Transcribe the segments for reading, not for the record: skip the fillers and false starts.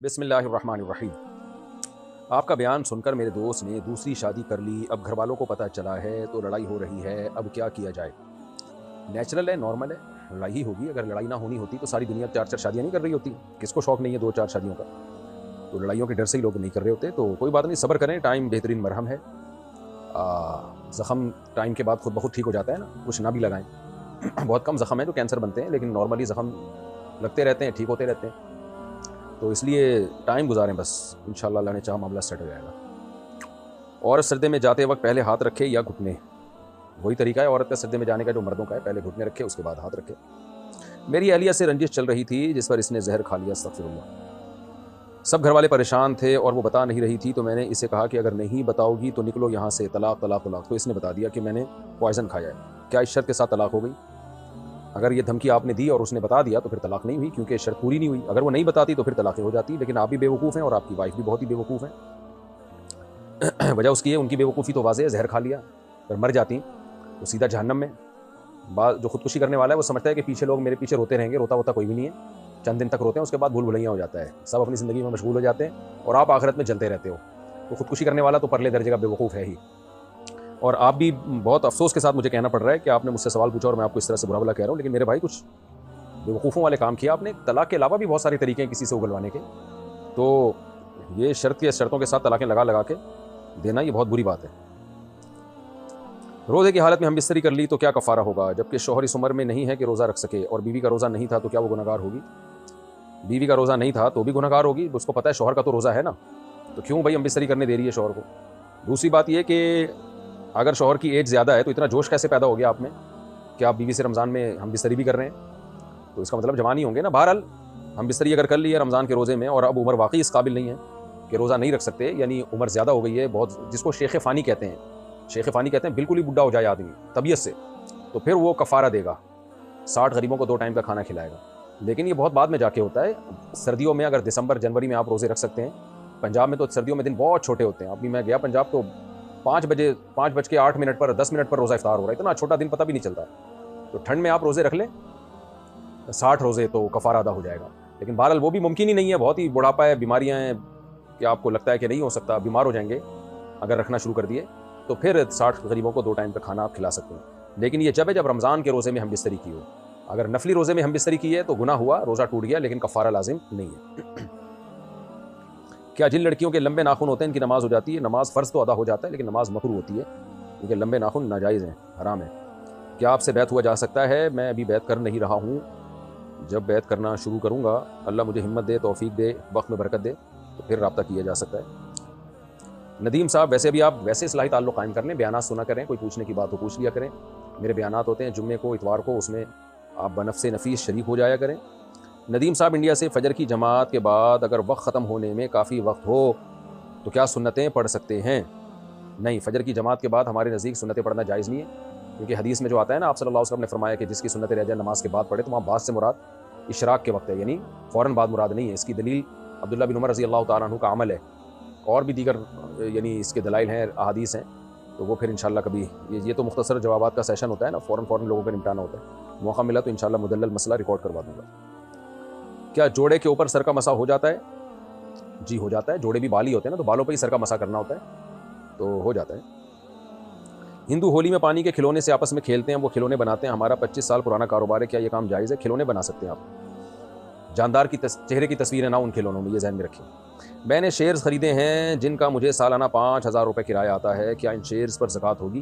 بسم اللہ الرحمن الرحیم۔ آپ کا بیان سن کر میرے دوست نے دوسری شادی کر لی، اب گھر والوں کو پتہ چلا ہے تو لڑائی ہو رہی ہے، اب کیا کیا جائے؟ نیچرل ہے، نارمل ہے، لڑائی ہی ہوگی۔ اگر لڑائی نہ ہونی ہوتی تو ساری دنیا 4 شادیاں نہیں کر رہی ہوتی۔ کس کو شوق نہیں ہے 2-4 شادیوں کا؟ تو لڑائیوں کے ڈر سے ہی لوگ نہیں کر رہے ہوتے، تو کوئی بات نہیں، صبر کریں، ٹائم بہترین مرہم ہے۔ زخم ٹائم کے بعد خود بخود ٹھیک ہو جاتا ہے نا، کچھ نہ بھی لگائیں۔ بہت کم زخم ہیں جو کینسر بنتے ہیں، لیکن نارملی زخم لگتے رہتے ہیں، ٹھیک ہوتے رہتے ہیں، تو اس لیے ٹائم گزاریں بس، انشاءاللہ اللہ نے چاہا معاملہ سیٹ ہو جائے گا۔ عورت سردے میں جاتے وقت پہلے ہاتھ رکھے یا گھٹنے؟ وہی طریقہ ہے عورت کا سردے میں جانے کا جو مردوں کا ہے، پہلے گھٹنے رکھے، اس کے بعد ہاتھ رکھے۔ میری اہلیہ سے رنجش چل رہی تھی جس پر اس نے زہر کھا لیا، استغفر اللہ۔ سب گھر والے پریشان تھے اور وہ بتا نہیں رہی تھی، تو میں نے اسے کہا کہ اگر نہیں بتاؤ گی تو نکلو یہاں سے، طلاق طلاق طلاق۔ تو اس نے بتا دیا کہ میں نے پوائزن کھایا ہے۔ کیا اس شرط کے ساتھ طلاق ہو گئی؟ اگر یہ دھمکی آپ نے دی اور اس نے بتا دیا تو پھر طلاق نہیں ہوئی، کیونکہ شرط پوری نہیں ہوئی۔ اگر وہ نہیں بتاتی تو پھر طلاقیں ہو جاتی، لیکن آپ بھی بیوقوف ہیں اور آپ کی وائف بھی بہت ہی بیوقوف ہیں۔ وجہ اس کی ہے، ان کی بیوقوفی تو واضح ہے، زہر کھا لیا، اگر مر جاتی تو سیدھا جہنم میں۔ جو خودکشی کرنے والا ہے وہ سمجھتا ہے کہ پیچھے لوگ میرے پیچھے روتے رہیں گے، روتا ہوتا کوئی بھی نہیں ہے، چند دن تک روتے ہیں، اس کے بعد بھول بھلیاں ہو جاتا ہے، سب اپنی زندگی میں مشغول ہو جاتے ہیں اور آپ آخرت میں جلتے رہتے ہو۔ تو خودکشی کرنے والا تو پرلے درجے کا بیوقوف ہے ہی۔ اور آپ بھی بہت افسوس کے ساتھ مجھے کہنا پڑ رہا ہے کہ آپ نے مجھ سے سوال پوچھا اور میں آپ کو اس طرح سے برا بھلا کہہ رہا ہوں، لیکن میرے بھائی کچھ بیوقوفوں والے کام کیا آپ نے۔ طلاق کے علاوہ بھی بہت سارے طریقے ہیں کسی سے اگلوانے کے، تو یہ شرطوں کے ساتھ طلاقیں لگا کے دینا یہ بہت بری بات ہے۔ روزے کی حالت میں ہم بستری کر لی تو کیا کفارہ ہوگا، جبکہ شوہر اس عمر میں نہیں ہے کہ روزہ رکھ سکے اور بیوی کا روزہ نہیں تھا تو کیا وہ گنہگار ہوگی؟ بیوی کا روزہ نہیں تھا تو بھی گنہگار ہوگی، اس کو پتہ ہے شوہر کا تو روزہ ہے نا، تو کیوں بھائی ہم بستری کرنے دے رہی ہے شوہر کو؟ دوسری بات یہ کہ اگر شوہر کی ایج زیادہ ہے تو اتنا جوش کیسے پیدا ہو گیا آپ میں کہ آپ بیوی سے رمضان میں ہم بستری بھی کر رہے ہیں؟ تو اس کا مطلب جوانی ہوں گے نا۔ بہرحال ہم بستری اگر کر لی ہے رمضان کے روزے میں اور اب عمر واقعی اس قابل نہیں ہے کہ روزہ نہیں رکھ سکتے، یعنی عمر زیادہ ہو گئی ہے بہت، جس کو شیخ فانی کہتے ہیں، شیخ فانی کہتے ہیں بالکل ہی بڈھا ہو جائے آدمی طبیعت سے، تو پھر وہ کفارہ دے گا، 60 غریبوں کو 2 ٹائم کا کھانا کھلائے گا۔ لیکن یہ بہت بعد میں جا کے ہوتا ہے۔ سردیوں میں اگر دسمبر جنوری میں آپ روزے رکھ سکتے ہیں، پنجاب میں تو سردیوں میں دن بہت چھوٹے ہوتے ہیں، ابھی میں گیا پنجاب تو 5:08 پر 10 منٹ پر روزہ افطار ہو رہا ہے، اتنا چھوٹا دن پتہ بھی نہیں چلتا۔ تو ٹھنڈ میں آپ روزے رکھ لیں 60 روزے تو کفارہ ادا ہو جائے گا، لیکن بہرحال وہ بھی ممکن ہی نہیں ہے، بہت ہی بڑھاپا ہے، بیماریاں ہیں کہ آپ کو لگتا ہے کہ نہیں ہو سکتا، بیمار ہو جائیں گے اگر رکھنا شروع کر دیے، تو پھر 60 غریبوں کو 2 ٹائم کا کھانا آپ کھلا سکتے ہیں۔ لیکن یہ جب رمضان کے روزے میں ہم بستری کی ہو، اگر نفلی روزے میں ہم بستری کی ہے تو گناہ ہوا، روزہ ٹوٹ گیا، لیکن کفارہ لازم نہیں ہے۔ کیا جن لڑکیوں کے لمبے ناخن ہوتے ہیں ان کی نماز ہو جاتی ہے؟ نماز فرض تو ادا ہو جاتا ہے لیکن نماز مکروہ ہوتی ہے، کیونکہ لمبے ناخن ناجائز ہیں، حرام ہیں۔ کیا آپ سے بیعت ہوا جا سکتا ہے؟ میں ابھی بیعت کر نہیں رہا ہوں، جب بیعت کرنا شروع کروں گا، اللہ مجھے ہمت دے، توفیق دے، وقت میں برکت دے، تو پھر رابطہ کیا جا سکتا ہے۔ ندیم صاحب، ویسے بھی آپ ویسے اصلاحی تعلق قائم کر لیں، بیانات سنا کریں، کوئی پوچھنے کی بات ہو پوچھ لیا کریں۔ میرے بیانات ہوتے ہیں جمعے کو، اتوار کو، اس میں آپ بنفس نفیس شریک ہو جایا کریں۔ ندیم صاحب انڈیا سے، فجر کی جماعت کے بعد اگر وقت ختم ہونے میں کافی وقت ہو تو کیا سنتیں پڑھ سکتے ہیں؟ نہیں، فجر کی جماعت کے بعد ہمارے نزدیک سنتیں پڑھنا جائز نہیں ہے، کیونکہ حدیث میں جو آتا ہے نا، آپ صلی اللہ علیہ وسلم نے فرمایا کہ جس کی سنتیں رہ جائے نماز کے بعد پڑھے، تو وہاں بعد سے مراد اشراق کے وقت ہے، یعنی فوراً بعد مراد نہیں ہے۔ اس کی دلیل عبداللہ بن عمر رضی اللہ تعالیٰ عنہ کا عمل ہے، اور بھی دیگر یعنی اس کے دلائل ہیں، احادیث ہیں، تو وہ پھر انشاءاللہ کبھی، یہ تو مختصر جوابات کا سیشن ہوتا ہے نا، فوراً لوگوں کا نمٹانا ہوتا ہے، موقع ملا تو انشاءاللہ مدلل مسئلہ ریکارڈ کروا دوں گا۔ کیا جوڑے کے اوپر سر کا مسح ہو جاتا ہے؟ جی ہو جاتا ہے، جوڑے بھی بال ہی ہوتے ہیں نا، تو بالوں پہ ہی سر کا مسح کرنا ہوتا ہے، تو ہو جاتا ہے۔ ہندو ہولی میں پانی کے کھلونے سے آپس میں کھیلتے ہیں، وہ کھلونے بناتے ہیں، ہمارا 25 سال پرانا کاروبار ہے، کیا یہ کام جائز ہے؟ کھلونے بنا سکتے ہیں آپ، جاندار کی چہرے کی تصویریں نہ ان کھلونوں میں، یہ ذہن میں رکھیں۔ میں نے شیئرز خریدے ہیں جن کا مجھے سالانہ 5,000 روپے کرایہ آتا ہے، کیا ان شیئرز پر زکوٰۃ ہوگی؟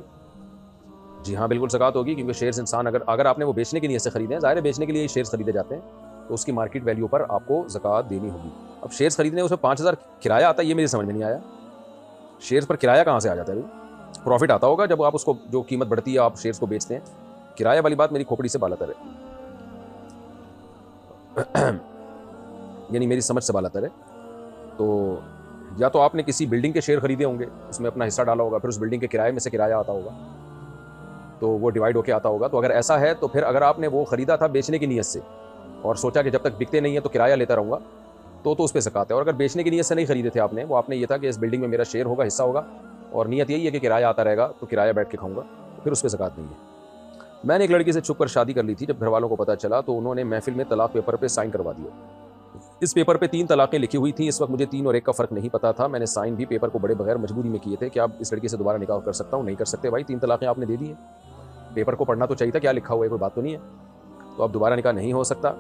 جی ہاں بالکل زکوٰۃ ہوگی، کیونکہ شیئرز انسان اگر آپ نے وہ بیچنے کی نیت سے خریدے ہیں، ظاہر ہے بیچنے کے لیے ہی شیئرز خریدے جاتے ہیں، تو اس کی مارکیٹ ویلیو پر آپ کو زکوٰۃ دینی ہوگی۔ اب شیئرز خریدنے اس میں 5,000 کرایہ آتا ہے، یہ میری سمجھ میں نہیں آیا، شیئرز پر کرایہ کہاں سے آ جاتا ہے بھائی؟ پروفٹ آتا ہوگا جب آپ اس کو، جو قیمت بڑھتی ہے آپ شیئرز کو بیچتے ہیں، کرایہ والی بات میری کھوپڑی سے بالاتر ہے، یعنی میری سمجھ سے بالاتر ہے۔ تو یا تو آپ نے کسی بلڈنگ کے شیئر خریدے ہوں گے، اس میں اپنا حصہ ڈالا ہوگا، پھر اس بلڈنگ کے کرایے میں سے کرایہ آتا ہوگا، تو وہ ڈیوائیڈ ہو کے آتا ہوگا۔ تو اگر ایسا ہے تو پھر اگر آپ نے وہ خریدا تھا بیچنے کی نیت سے اور سوچا کہ جب تک بکتے نہیں ہیں تو کرایہ لیتا رہوں گا، تو اس پہ زکوٰۃ ہے۔ اور اگر بیچنے کی نیت سے نہیں خریدے تھے آپ نے، وہ آپ نے یہ تھا کہ اس بلڈنگ میں میرا شیئر ہوگا، حصہ ہوگا، اور نیت یہی ہے کہ کرایہ آتا رہے گا، تو کرایہ بیٹھ کے کھاؤں گا، تو پھر اس پہ زکوٰۃ نہیں ہے۔ میں نے ایک لڑکی سے چھپ کر شادی کر لی تھی، جب گھر والوں کو پتہ چلا تو انہوں نے محفل میں طلاق پیپر پہ سائن کروا دیے، اس پیپر پہ 3 طلاقیں لکھی ہوئی تھیں. اس وقت مجھے 3 اور 1 کا فرق نہیں پتا تھا. میں نے سائن بھی پیپر کو بڑے بغیر مجبوری میں کیے تھے. کیا اب اس لڑکی سے دوبارہ نکاح کر سکتا ہوں؟ نہیں کر سکتے بھائی, 3 طلاقیں آپ نے دے دی ہیں. پیپر کو پڑھنا تو چاہیے تھا, کیا لکھا ہوا ہے, کوئی بات تو نہیں ہے. تو اب دوبارہ نکاح نہیں ہو سکتا.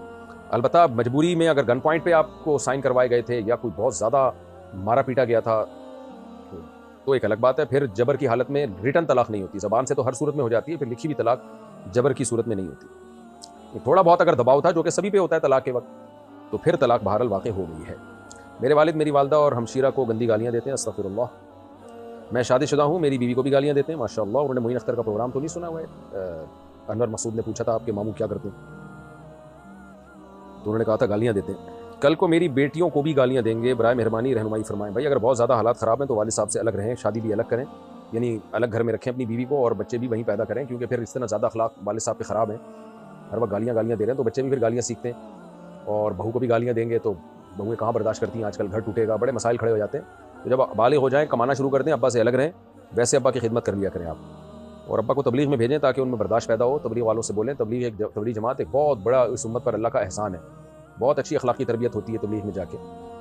البتہ مجبوری میں اگر گن پوائنٹ پہ آپ کو سائن کروائے گئے تھے یا کوئی بہت زیادہ مارا پیٹا گیا تھا تو ایک الگ بات ہے. پھر جبر کی حالت میں ریٹن طلاق نہیں ہوتی. زبان سے تو ہر صورت میں ہو جاتی ہے, پھر لکھی ہوئی طلاق جبر کی صورت میں نہیں ہوتی. تھوڑا بہت اگر دباؤ تھا, جو کہ سبھی پہ ہوتا ہے طلاق کے وقت, تو پھر طلاق بہرحال واقع ہو گئی ہے. میرے والد میری والدہ اور ہمشیرہ کو گندی گالیاں دیتے ہیں, استغفر اللہ. میں شادی شدہ ہوں, میری بیوی کو بھی گالیاں دیتے ہیں ماشاء اللہ. انہوں نے معین اختر کا پروگرام تو نہیں سنا ہوا ہے؟ انور مسعود نے پوچھا تھا آپ کے ماموں کیا کرتے ہیں, تو انہوں نے کہا تھا گالیاں دیتے ہیں. کل کو میری بیٹیوں کو بھی گالیاں دیں گے, برائے مہربانی رہنمائی فرمائیں. بھائی اگر بہت زیادہ حالات خراب ہیں تو والد صاحب سے الگ رہیں, شادی بھی الگ کریں, یعنی الگ گھر میں رکھیں اپنی بیوی کو, اور بچے بھی وہیں پیدا کریں, کیونکہ پھر اس طرح زیادہ اخلاق والد صاحب کے خراب ہیں, ہر وقت گالیاں دے رہے ہیں تو بچے بھی پھر گالیاں سیکھتے ہیں. اور بہو کو بھی گالیاں دیں گے تو بہویں کہاں برداشت کرتی ہیں, آج کل گھر ٹوٹے گا, بڑے مسائل کھڑے ہو جاتے ہیں. تو جب بالغ ہو جائیں, کمانا شروع کر دیں, ابا سے الگ رہیں, ویسے ابا کی خدمت کر لیا کریں آپ, اور ابا کو تبلیغ میں بھیجیں تاکہ ان میں برداشت پیدا ہو. تبلیغ والوں سے بولیں, تبلیغ جماعت ایک بہت بڑا اس امت پر اللہ کا احسان ہے, بہت اچھی اخلاقی تربیت ہوتی ہے تبلیغ میں جا کے.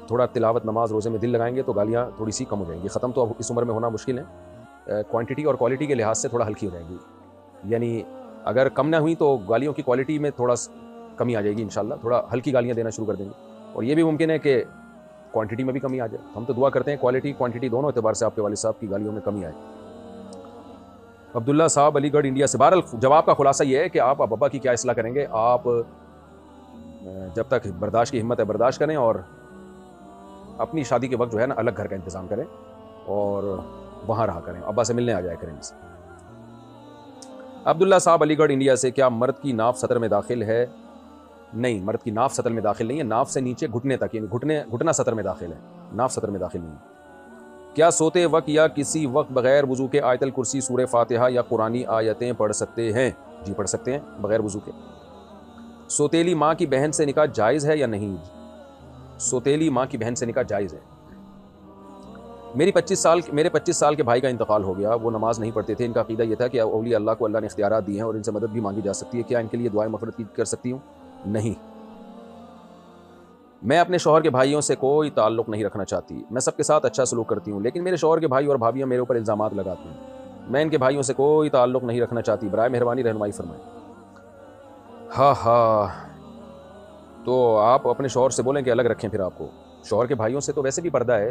تھوڑا تلاوت نماز روزے میں دل لگائیں گے تو گالیاں تھوڑی سی کم ہو جائیں گی. ختم تو اب اس عمر میں ہونا مشکل ہے, کوانٹٹی اور کوالٹی کے لحاظ سے تھوڑا ہلکی ہو جائیں گی. یعنی اگر کم نہ ہوئی تو گالیوں کی کوالٹی میں تھوڑا کمی آ جائے گی انشاءاللہ, تھوڑا ہلکی گالیاں دینا شروع کر دیں گے. اور یہ بھی ممکن ہے کہ کوانٹٹی میں بھی کمی آ جائے. ہم تو دعا کرتے ہیں کوالٹی کوانٹٹی دونوں اعتبار سے آپ کے والد صاحب کی گالیوں میں کمی آئے. عبداللہ صاحب علی گڑھ انڈیا سے. بہرحال جواب کا خلاصہ یہ ہے کہ آپ ابا کی کیا اصلاح کریں گے. آپ جب تک برداشت کی ہمت ہے برداشت کریں, اور اپنی شادی کے وقت جو ہے نا الگ گھر کا انتظام کریں اور وہاں رہا کریں, ابا سے ملنے آ جایا کریں. عبداللہ صاحب علی گڑھ انڈیا سے. کیا مرد کی ناف سطر میں داخل ہے؟ نہیں, مرد کی ناف سطر میں داخل نہیں ہے. ناف سے نیچے گھٹنے تک, یعنی گھٹنا سطر میں داخل ہے, ناف سطر میں داخل نہیں ہے. کیا سوتے وقت یا کسی وقت بغیر وضو کے آیت الکرسی, سورہ فاتحہ یا قرآنی آیتیں پڑھ سکتے ہیں؟ جی پڑھ سکتے ہیں بغیر وضو کے. سوتیلی ماں کی بہن سے نکاح جائز ہے یا نہیں؟ سوتیلی ماں کی بہن سے نکاح جائز ہے. میرے 25 سال کے بھائی کا انتقال ہو گیا, وہ نماز نہیں پڑھتے تھے. ان کا عقیدہ یہ تھا کہ اولیاء اللہ کو اللہ نے اختیارات دیے ہیں اور ان سے مدد بھی مانگی جا سکتی ہے, کیا ان کے لیے دعائیں مغفرت کر سکتی ہوں؟ نہیں. میں اپنے شوہر کے بھائیوں سے کوئی تعلق نہیں رکھنا چاہتی. میں سب کے ساتھ اچھا سلوک کرتی ہوں, لیکن میرے شوہر کے بھائی اور بھابھیاں میرے اوپر الزامات لگاتے ہیں. میں ان کے بھائیوں سے کوئی تعلق نہیں رکھنا چاہتی, برائے مہربانی رہنمائی فرمائیں. ہاں تو آپ اپنے شوہر سے بولیں کہ الگ رکھیں. پھر آپ کو شوہر کے بھائیوں سے تو ویسے بھی پردہ ہے,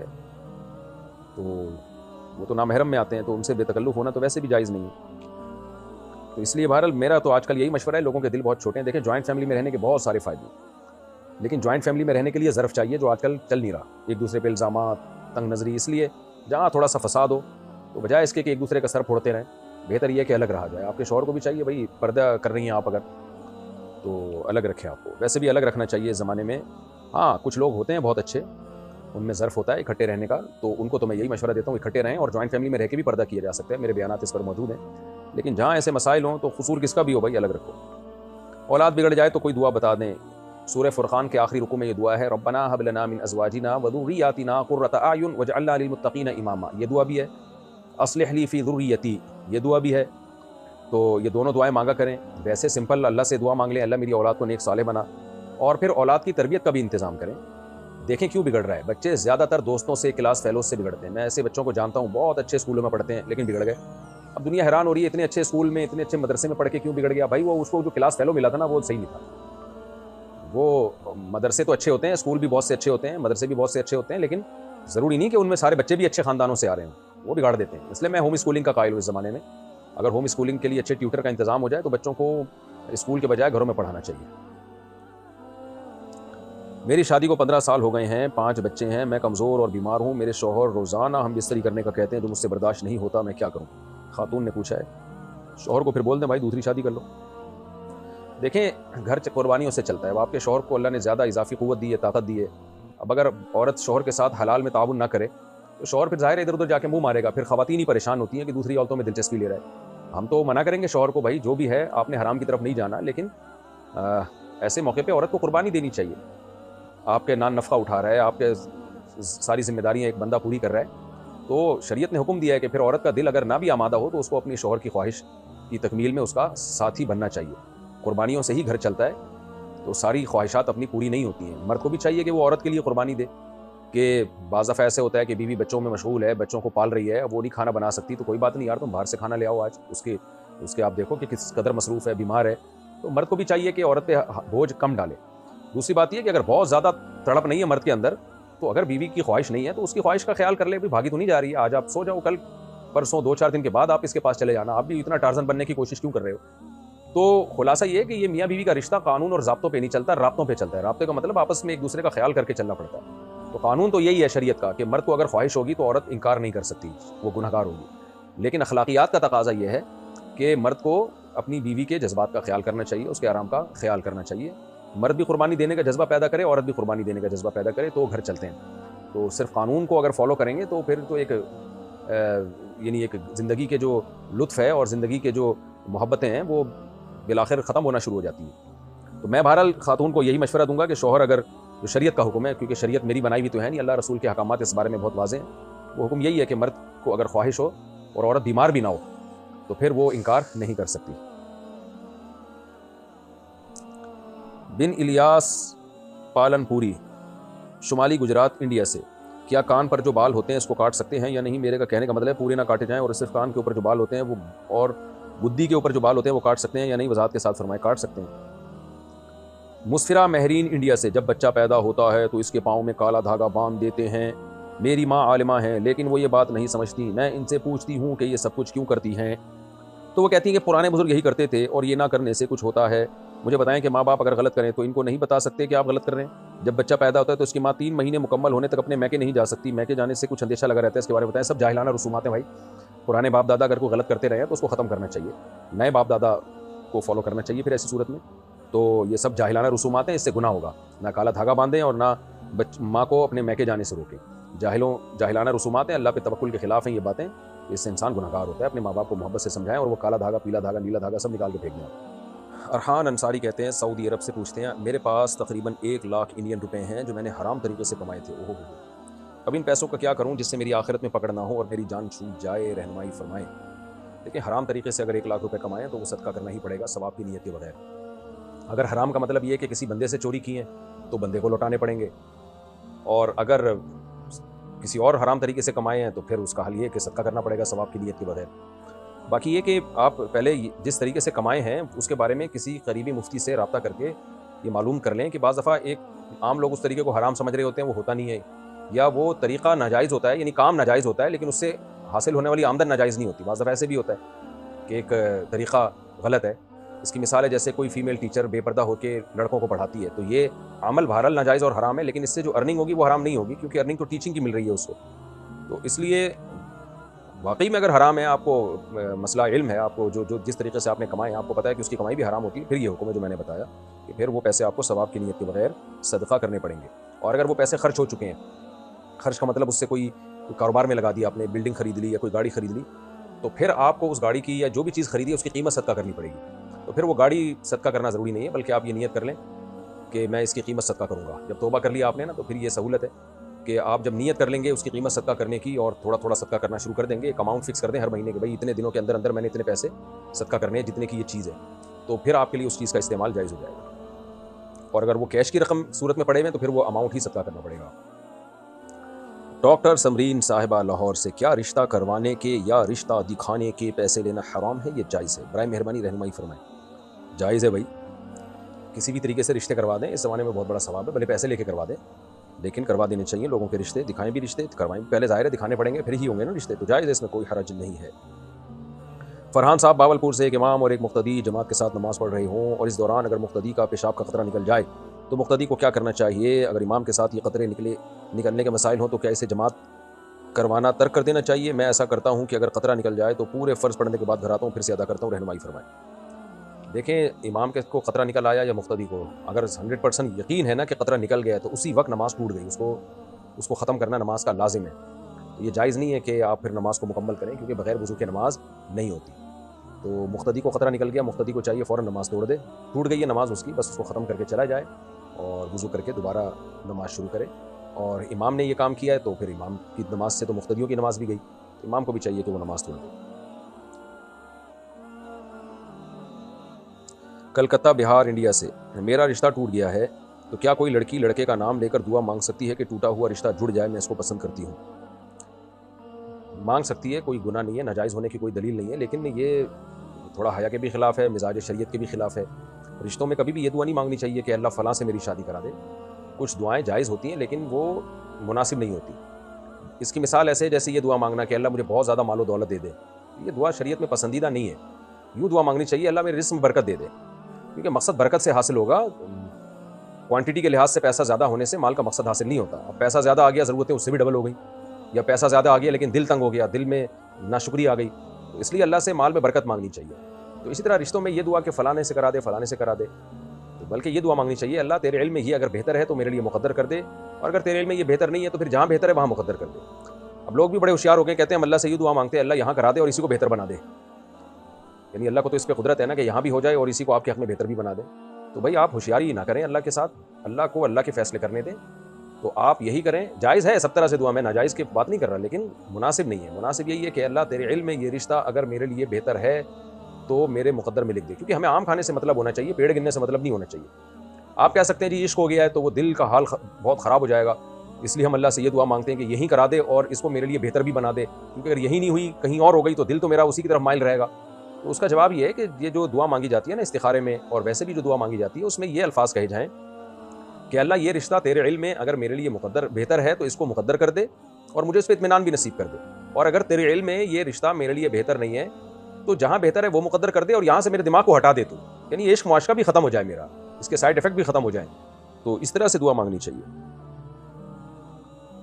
تو وہ تو نامحرم میں آتے ہیں, تو ان سے بے تکلف ہونا تو ویسے بھی جائز نہیں ہے. تو اس لیے بہرحال میرا تو آج کل یہی مشورہ ہے, لوگوں کے دل بہت چھوٹے ہیں. دیکھیں جوائنٹ فیملی میں رہنے کے بہت سارے فائدے ہیں, لیکن جوائنٹ فیملی میں رہنے کے لیے ظرف چاہیے, جو آج کل چل نہیں رہا. ایک دوسرے پہ الزامات, تنگ نظری. اس لیے جہاں تھوڑا سا فساد ہو تو بجائے اس کے کہ ایک دوسرے کا سر پھوڑتے رہیں, بہتر یہ ہے کہ الگ رہا جائے. آپ کے شوہر کو بھی چاہیے بھائی, پردہ کر رہی ہیں آپ اگر, تو الگ رکھیں آپ کو. ویسے بھی الگ رکھنا چاہیے اس زمانے میں. ہاں کچھ لوگ ہوتے ہیں بہت اچھے, ان میں ظرف ہوتا ہے اکٹھے رہنے کا, تو ان کو تو میں یہی مشورہ دیتا ہوں اکٹھے رہیں, اور جوائنٹ فیملی میں رہ کے بھی پردہ کیا جا سکتا ہے, میرے بیانات اس پر موجود ہیں. لیکن جہاں ایسے مسائل ہوں تو قصور کس کا بھی ہو بھائی, الگ رکھو. اولاد بگڑ جائے تو کوئی دعا بتا دیں. سورہ فرقان کے آخری رکوع میں یہ دعا ہے, ربنا ہب لنا من ازواجنا وذریاتنا قرۃ اعین واجعلنا للمتقین اماما. یہ دعا بھی ہے. اصلح لی فی ذریتی, یہ دعا بھی ہے. تو یہ دونوں دعائیں مانگا کریں. ویسے سمپل اللہ سے دعا مانگ لیں, اللہ میری اولاد کو نیک صالح بنا, اور پھر اولاد کی تربیت کا بھی انتظام کریں. دیکھیں کیوں بگڑ رہا ہے. بچے زیادہ تر دوستوں سے, کلاس فیلوز سے بگڑتے ہیں. میں ایسے بچوں کو جانتا ہوں بہت اچھے اسکولوں میں پڑھتے ہیں لیکن بگڑ گئے. اب دنیا حیران ہو رہی ہے, اتنے اچھے اسکول میں, اتنے اچھے مدرسے میں پڑھ کے کیوں بگڑ گیا. بھائی وہ اس کو جو کلاس فیلو ملا تھا نا, وہ صحیح نہیں تھا. وہ مدرسے تو اچھے ہوتے ہیں, اسکول بھی بہت سے اچھے ہوتے ہیں, مدرسے بھی بہت سے اچھے ہوتے ہیں, لیکن ضروری نہیں کہ ان میں سارے بچے بھی اچھے خاندانوں سے آ رہے ہیں, وہ بگاڑ دیتے ہیں. اس لیے میں ہوم اسکولنگ کا قائل ہوں اس زمانے میں. اگر ہوم اسکولنگ کے لیے اچھے ٹیوٹر کا انتظام ہو جائے تو بچوں کو اسکول کے بجائے گھروں میں پڑھانا چاہیے. میری شادی کو 15 سال ہو گئے ہیں, 5 بچے ہیں. میں کمزور اور بیمار ہوں. میرے شوہر روزانہ ہم بستری کرنے کا کہتے ہیں, جو مجھ سے برداشت نہیں ہوتا. میں کیا کروں؟ خاتون نے پوچھا ہے. شوہر کو پھر بول دیں بھائی دوسری شادی کر لو. دیکھیں گھر قربانیوں سے چلتا ہے. اب آپ کے شوہر کو اللہ نے زیادہ اضافی قوت دی ہے, طاقت دی ہے. اب اگر عورت شوہر کے ساتھ حلال میں تعاون نہ کرے تو شوہر پھر ظاہر ادھر ادھر جا کے منہ مارے گا. پھر خواتین ہی پریشان ہوتی ہیں کہ دوسری عورتوں میں دلچسپی لے رہا ہے. ہم تو منع کریں گے شوہر کو, بھائی جو بھی ہے آپ نے حرام کی طرف نہیں جانا, لیکن ایسے موقع پہ عورت کو قربانی دینی چاہیے. آپ کے نان نفقہ اٹھا رہا ہے, آپ کے ساری ذمہ داریاں ایک بندہ پوری کر رہا ہے, تو شریعت نے حکم دیا ہے کہ پھر عورت کا دل اگر نہ بھی آمادہ ہو تو اس کو اپنی شوہر کی خواہش کی تکمیل میں اس کا ساتھی بننا چاہیے. قربانیوں سے ہی گھر چلتا ہے. تو ساری خواہشات اپنی پوری نہیں ہوتی ہیں. مرد کو بھی چاہیے کہ وہ عورت کے لیے قربانی دے, کہ بعض دفعہ ایسے ہوتا ہے کہ بیوی بچوں میں مشغول ہے, بچوں کو پال رہی ہے, وہ نہیں کھانا بنا سکتی, تو کوئی بات نہیں یار, تم باہر سے کھانا لے آؤ آج. اس کے آپ دیکھو کہ کس قدر مصروف ہے, بیمار ہے. تو مرد کو بھی چاہیے کہ عورت پہ بوجھ کم ڈالے. دوسری بات یہ کہ اگر بہت زیادہ تڑپ نہیں ہے مرد کے اندر, تو اگر بیوی کی خواہش نہیں ہے تو اس کی خواہش کا خیال کر لے. بھی بھاگی تو نہیں جا رہی ہے, آج آپ سو جاؤ, کل پرسوں 2-4 دن کے بعد آپ اس کے پاس چلے جانا. آپ بھی اتنا ٹارزن بننے کی کوشش کیوں کر رہے ہو؟ تو خلاصہ یہ ہے کہ یہ میاں بیوی کا رشتہ قانون اور ضابطوں پہ نہیں چلتا, رابطوں پہ چلتا ہے. رابطے کا مطلب آپس میں ایک دوسرے کا خیال کر کے چلنا پڑتا ہے. تو قانون تو یہی ہے شریعت کا کہ مرد کو اگر خواہش ہوگی تو عورت انکار نہیں کر سکتی, وہ گنہگار ہوگی. لیکن اخلاقیات کا تقاضا یہ ہے کہ مرد کو اپنی بیوی کے جذبات کا خیال کرنا چاہیے, اس کے آرام کا خیال کرنا چاہیے. مرد بھی قربانی دینے کا جذبہ پیدا کرے, عورت بھی قربانی دینے کا جذبہ پیدا کرے, تو گھر چلتے ہیں. تو صرف قانون کو اگر فالو کریں گے تو پھر تو ایک یعنی ایک زندگی کے جو لطف ہے اور زندگی کے جو محبتیں ہیں وہ بالآخر ختم ہونا شروع ہو جاتی ہیں. تو میں بہرحال خاتون کو یہی مشورہ دوں گا کہ شوہر اگر جو شریعت کا حکم ہے, کیونکہ شریعت میری بنائی ہوئی تو ہے نہیں, اللہ رسول کے احکامات اس بارے میں بہت واضح ہیں, وہ حکم یہی ہے کہ مرد کو اگر خواہش ہو اور عورت بیمار بھی نہ ہو تو پھر وہ انکار نہیں کر سکتی. بن الیاس پالن پوری, شمالی گجرات, انڈیا سے. کیا کان پر جو بال ہوتے ہیں اس کو کاٹ سکتے ہیں یا نہیں؟ میرے کا کہنے کا مطلب ہے پورے نہ کاٹے جائیں, اور صرف کان کے اوپر جو بال ہوتے ہیں وہ اور گدی کے اوپر جو بال ہوتے ہیں وہ کاٹ سکتے ہیں یا نہیں؟ وضاحت کے ساتھ فرمائیں. کاٹ سکتے ہیں. مسفرہ مہرین, انڈیا سے. جب بچہ پیدا ہوتا ہے تو اس کے پاؤں میں کالا دھاگا باندھ دیتے ہیں. میری ماں عالمہ ہیں لیکن وہ یہ بات نہیں سمجھتی. میں ان سے پوچھتی ہوں کہ یہ سب کچھ کیوں کرتی ہیں, تو وہ کہتی ہیں کہ پرانے بزرگ یہی کرتے تھے اور یہ نہ کرنے سے کچھ ہوتا ہے. مجھے بتائیں کہ ماں باپ اگر غلط کریں تو ان کو نہیں بتا سکتے کہ آپ غلط کر رہے ہیں؟ جب بچہ پیدا ہوتا ہے تو اس کی ماں 3 مہینے مکمل ہونے تک اپنے میکے نہیں جا سکتی. میکے جانے سے کچھ اندیشہ لگا رہتا ہے, اس کے بارے میں بتائیں. سب جاہلانہ رسومات ہیں بھائی. پرانے باپ دادا اگر کوئی غلط کرتے رہے ہیں تو اس کو ختم کرنا چاہیے, نئے باپ دادا کو فالو کرنا چاہیے پھر ایسی صورت میں. تو یہ سب جاہلانہ رسومات ہیں, اس سے گناہ ہوگا. نہ کالا دھاگا باندھیں اور نہ ماں کو اپنے میکے جانے سے روکیں. جاہلانہ رسومات ہیں, اللہ پہ توکل کے خلاف ہیں یہ باتیں. اس سے انسان گناہگار ہوتا ہے. اپنے ماں باپ کو محبت سے سمجھائیں اور وہ کالا دھاگا, پیلا دھاگا, نیلا دھاگا سب نکال کے پھینک دیں. ارحان انصاری کہتے ہیں, سعودی عرب سے پوچھتے ہیں, میرے پاس تقریباً 1 لاکھ انڈین روپے ہیں جو میں نے حرام طریقے سے کمائے تھے. اب ان پیسوں کا کیا کروں جس سے میری آخرت میں پکڑ نہ ہو اور میری جان چھوٹ جائے؟ رہنمائی فرمائیں. دیکھیں, حرام طریقے سے اگر 1 لاکھ روپے کمائیں تو وہ صدقہ کرنا ہی پڑے گا ثواب کی نیت کے بغیر. اگر حرام کا مطلب یہ ہے کہ کسی بندے سے چوری کی ہیں تو بندے کو لوٹانے پڑیں گے, اور اگر کسی اور حرام طریقے سے کمائے ہیں تو پھر اس کا حل یہ ہے کہ صدقہ کرنا پڑے گا ثواب کی نیت کے بغیر. باقی یہ کہ آپ پہلے جس طریقے سے کمائے ہیں اس کے بارے میں کسی قریبی مفتی سے رابطہ کر کے یہ معلوم کر لیں کہ بعض دفعہ ایک عام لوگ اس طریقے کو حرام سمجھ رہے ہوتے ہیں, وہ ہوتا نہیں ہے, یا وہ طریقہ ناجائز ہوتا ہے, یعنی کام ناجائز ہوتا ہے لیکن اس سے حاصل ہونے والی آمدن ناجائز نہیں ہوتی. بعض دفعہ ایسے بھی ہوتا ہے کہ ایک طریقہ غلط ہے. اس کی مثال ہے جیسے کوئی فیمیل ٹیچر بے پردہ ہو کے لڑکوں کو پڑھاتی ہے, تو یہ عمل بہرحال ناجائز اور حرام ہے, لیکن اس سے جو ارننگ ہوگی وہ حرام نہیں ہوگی, کیونکہ ارننگ تو ٹیچنگ کی مل رہی ہے اس کو. تو اس لیے واقعی میں اگر حرام ہے, آپ کو مسئلہ علم ہے, آپ کو جو جس طریقے سے آپ نے کمائے ہیں آپ کو پتہ ہے کہ اس کی کمائی بھی حرام ہوتی ہے, پھر یہ حکم ہے جو میں نے بتایا کہ پھر وہ پیسے آپ کو ثواب کی نیت کے بغیر صدقہ کرنے پڑیں گے. اور اگر وہ پیسے خرچ ہو چکے ہیں, خرچ کا مطلب اس سے کوئی کاروبار میں لگا دیا آپ نے, بلڈنگ خرید لی یا کوئی گاڑی خرید لی, تو پھر آپ کو اس گاڑی کی یا جو بھی چیز خریدی ہے اس کی قیمت صدقہ کرنی پڑے گی. تو پھر وہ گاڑی صدقہ کرنا ضروری نہیں ہے, بلکہ آپ یہ نیت کر لیں کہ میں اس کی قیمت صدقہ کروں گا. جب توبہ کر لیا آپ نے نا, تو پھر یہ سہولت ہے کہ آپ جب نیت کر لیں گے اس کی قیمت صدقہ کرنے کی اور تھوڑا تھوڑا صدقہ کرنا شروع کر دیں گے. ایک اماؤنٹ فکس کر دیں ہر مہینے کے, بھائی اتنے دنوں کے اندر اندر میں نے اتنے پیسے صدقہ کرنے ہیں جتنے کی یہ چیز ہے, تو پھر آپ کے لیے اس چیز کا استعمال جائز ہو جائے گا. اور اگر وہ کیش کی رقم صورت میں پڑے ہوئے تو پھر وہ اماؤنٹ ہی صدقہ کرنا پڑے گا. ڈاکٹر سمرین صاحبہ لاہور سے, کیا رشتہ کروانے کے یا رشتہ دکھانے کے پیسے لینا حرام ہے, یہ جائز ہے؟ برائے مہربانی رہنمائی فرمائیں. جائز ہے بھائی, کسی بھی طریقے سے رشتے کروا دیں, اس زمانے میں بہت بڑا ثواب ہے, بھلے پیسے لے کے کروا دیں لیکن کروا دینے چاہیے لوگوں کے رشتے. دکھائیں بھی رشتے, کروائیں بھی, پہلے ظاہر ہے دکھانے پڑیں گے پھر ہی ہوں گے نا رشتے, تو جائز ہے, اس میں کوئی حرج نہیں ہے. فرحان صاحب باولپور سے, ایک امام اور ایک مقتدی جماعت کے ساتھ نماز پڑھ رہے ہوں اور اس دوران اگر مقتدی کا پیشاب کا قطرہ نکل جائے تو مقتدی کو کیا کرنا چاہیے؟ اگر امام کے ساتھ یہ قطرے نکلنے کے مسائل ہوں تو کیا اسے جماعت کروانا ترک کر دینا چاہیے؟ میں ایسا کرتا ہوں کہ اگر قطرہ نکل جائے تو پورے فرض پڑھنے کے بعد گھر آتا ہوں, پھر سے ادا کرتا ہوں. رہنمائی فرمائیں. دیکھیں, امام کے کو قطرہ نکل آیا یا مقتدی کو, اگر 100% یقین ہے نا کہ قطرہ نکل گیا تو اسی وقت نماز ٹوٹ گئی, اس کو ختم کرنا نماز کا لازم ہے. تو یہ جائز نہیں ہے کہ آپ پھر نماز کو مکمل کریں, کیونکہ بغیر وضو کے نماز نہیں ہوتی. تو مقتدی کو قطرہ نکل گیا, مقتدی کو چاہیے فوراً نماز توڑ دے, ٹوٹ گئی ہے نماز اس کی, بس اس کو ختم کر کے چلا جائے اور وضو کر کے دوبارہ نماز شروع کرے. اور امام نے یہ کام کیا ہے تو پھر امام کی نماز سے تو مقتدیوں کی نماز بھی گئی, امام کو بھی چاہیے کہ وہ نماز توڑ دے. کلکتہ بہار انڈیا سے، میرا رشتہ ٹوٹ گیا ہے تو کیا کوئی لڑکی لڑکے کا نام لے کر دعا مانگ سکتی ہے کہ ٹوٹا ہوا رشتہ جڑ جائے، میں اس کو پسند کرتی ہوں؟ مانگ سکتی ہے، کوئی گناہ نہیں ہے، ناجائز ہونے کی کوئی دلیل نہیں ہے، لیکن یہ تھوڑا حیا کے بھی خلاف ہے، مزاج شریعت کے بھی خلاف ہے۔ رشتوں میں کبھی بھی یہ دعا نہیں مانگنی چاہیے کہ اللہ فلاں سے میری شادی کرا دے۔ کچھ دعائیں جائز ہوتی ہیں لیکن وہ مناسب نہیں ہوتی۔ اس کی مثال ایسے ہے جیسے یہ دعا مانگنا کہ اللہ مجھے بہت زیادہ مال و دولت دے دے، یہ دعا شریعت میں پسندیدہ نہیں ہے۔ یوں دعا مانگنی چاہیے اللہ میرے رزق میں برکت دے دے، کیونکہ مقصد برکت سے حاصل ہوگا، کوانٹٹی کے لحاظ سے پیسہ زیادہ ہونے سے مال کا مقصد حاصل نہیں ہوتا۔ اب پیسہ زیادہ آ گیا، ضرورتیں اس سے بھی ڈبل ہو گئی، یا پیسہ زیادہ آ گیا لیکن دل تنگ ہو گیا، دل میں ناشکری آ گئی، تو اس لیے اللہ سے مال میں برکت مانگنی چاہیے۔ تو اسی طرح رشتوں میں یہ دعا کہ فلانے سے کرا دے، فلانے سے کرا دے، تو بلکہ یہ دعا مانگنی چاہیے اللہ تیرے علم میں یہ اگر بہتر ہے تو میرے لیے مقدر کر دے، اور اگر تیرے علم میں یہ بہتر نہیں ہے تو پھر جہاں بہتر ہے وہاں مقدر کر دے۔ اب لوگ بھی بڑے ہوشیار ہو گئے، کہتے ہیں ہم اللہ سے یہ دعا مانگتے ہیں اللہ یہاں کرا دے اور اسی کو بہتر بنا دے، یعنی اللہ کو تو اس پہ قدرت ہے نا کہ یہاں بھی ہو جائے اور اسی کو آپ کے حق میں بہتر بھی بنا دے۔ تو بھائی آپ ہوشیاری نہ کریں اللہ کے ساتھ، اللہ کو اللہ کے فیصلے کرنے دیں، تو آپ یہی کریں۔ جائز ہے سب طرح سے دعا، میں ناجائز کی بات نہیں کر رہا، لیکن مناسب نہیں ہے۔ مناسب یہی ہے کہ اللہ تیرے علم میں یہ رشتہ اگر میرے لیے بہتر ہے تو میرے مقدر میں لکھ دے، کیونکہ ہمیں عام کھانے سے مطلب ہونا چاہیے، پیڑ گننے سے مطلب نہیں ہونا چاہیے۔ آپ کہہ سکتے ہیں جی عشق ہو گیا ہے تو وہ دل کا حال بہت خراب ہو جائے گا، اس لیے ہم اللہ سے یہ دعا مانگتے ہیں کہ یہی کرا دے اور اس کو میرے لیے بہتر بھی بنا دے، کیونکہ اگر یہی نہیں ہوئی کہیں اور ہو گئی تو دل تو میرا اسی کی طرف مائل رہے گا۔ تو اس کا جواب یہ ہے کہ یہ جو دعا مانگی جاتی ہے نا استخارے میں، اور ویسے بھی جو دعا مانگی جاتی ہے اس میں یہ الفاظ کہے جائیں کہ اللہ یہ رشتہ تیرے علم میں اگر میرے لیے مقدر بہتر ہے تو اس کو مقدر کر دے اور مجھے اس پہ اطمینان بھی نصیب کر دے، اور اگر تیرے علم میں یہ رشتہ میرے لیے بہتر نہیں ہے تو جہاں بہتر ہے وہ مقدر کر دے اور یہاں سے میرے دماغ کو ہٹا دے تو، یعنی عشق معاشقہ بھی ختم ہو جائے میرا، اس کے سائیڈ ایفیکٹ بھی ختم ہو جائیں۔ تو اس طرح سے دعا مانگنی چاہیے۔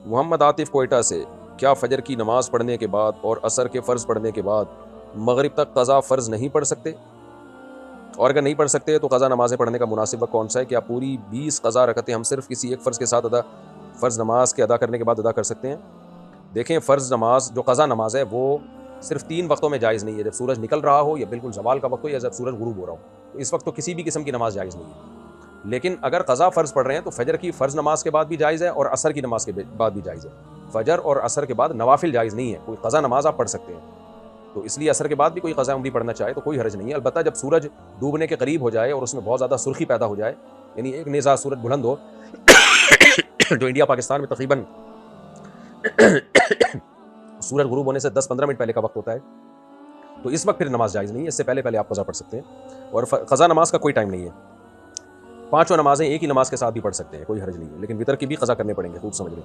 محمد عاطف کوئٹہ سے، کیا فجر کی نماز پڑھنے کے بعد اور عصر کے فرض پڑھنے کے بعد مغرب تک قضا فرض نہیں پڑھ سکتے؟ اور اگر نہیں پڑھ سکتے تو قضا نمازیں پڑھنے کا مناسب وقت کون سا ہے؟ کیا پوری 20 قضا رکعتیں ہم صرف کسی ایک فرض کے ساتھ فرض نماز کے ادا کرنے کے بعد ادا کر سکتے ہیں؟ دیکھیں، فرض نماز جو قضا نماز ہے وہ صرف 3 وقتوں میں جائز نہیں ہے، جب سورج نکل رہا ہو یا بالکل زوال کا وقت ہو یا جب سورج غروب ہو رہا ہو، تو اس وقت تو کسی بھی قسم کی نماز جائز نہیں ہے۔ لیکن اگر قضا فرض پڑھ رہے ہیں تو فجر کی فرض نماز کے بعد بھی جائز ہے اور عصر کی نماز کے بعد بھی جائز ہے۔ فجر اور عصر کے بعد نوافل جائز نہیں ہے، کوئی قضا نماز آپ پڑھ سکتے ہیں، تو اس لیے عصر کے بعد بھی کوئی قضا عمری پڑھنا چاہے تو کوئی حرج نہیں ہے۔ البتہ جب سورج ڈوبنے کے قریب ہو جائے اور اس میں بہت زیادہ سرخی پیدا ہو جائے، یعنی ایک نیزہ سورج بلند ہو جو انڈیا پاکستان میں تقریباً سورج غروب ہونے سے 10-15 منٹ پہلے کا وقت ہوتا ہے، تو اس وقت پھر نماز جائز نہیں ہے، اس سے پہلے آپ قضا پڑھ سکتے ہیں۔ اور قضا نماز کا کوئی ٹائم نہیں ہے، 5 نمازیں ایک ہی نماز کے ساتھ بھی پڑھ سکتے ہیں، کوئی حرج نہیں ہے، لیکن وتر کی بھی قضا کرنے پڑیں گے، خوب سمجھ لیں۔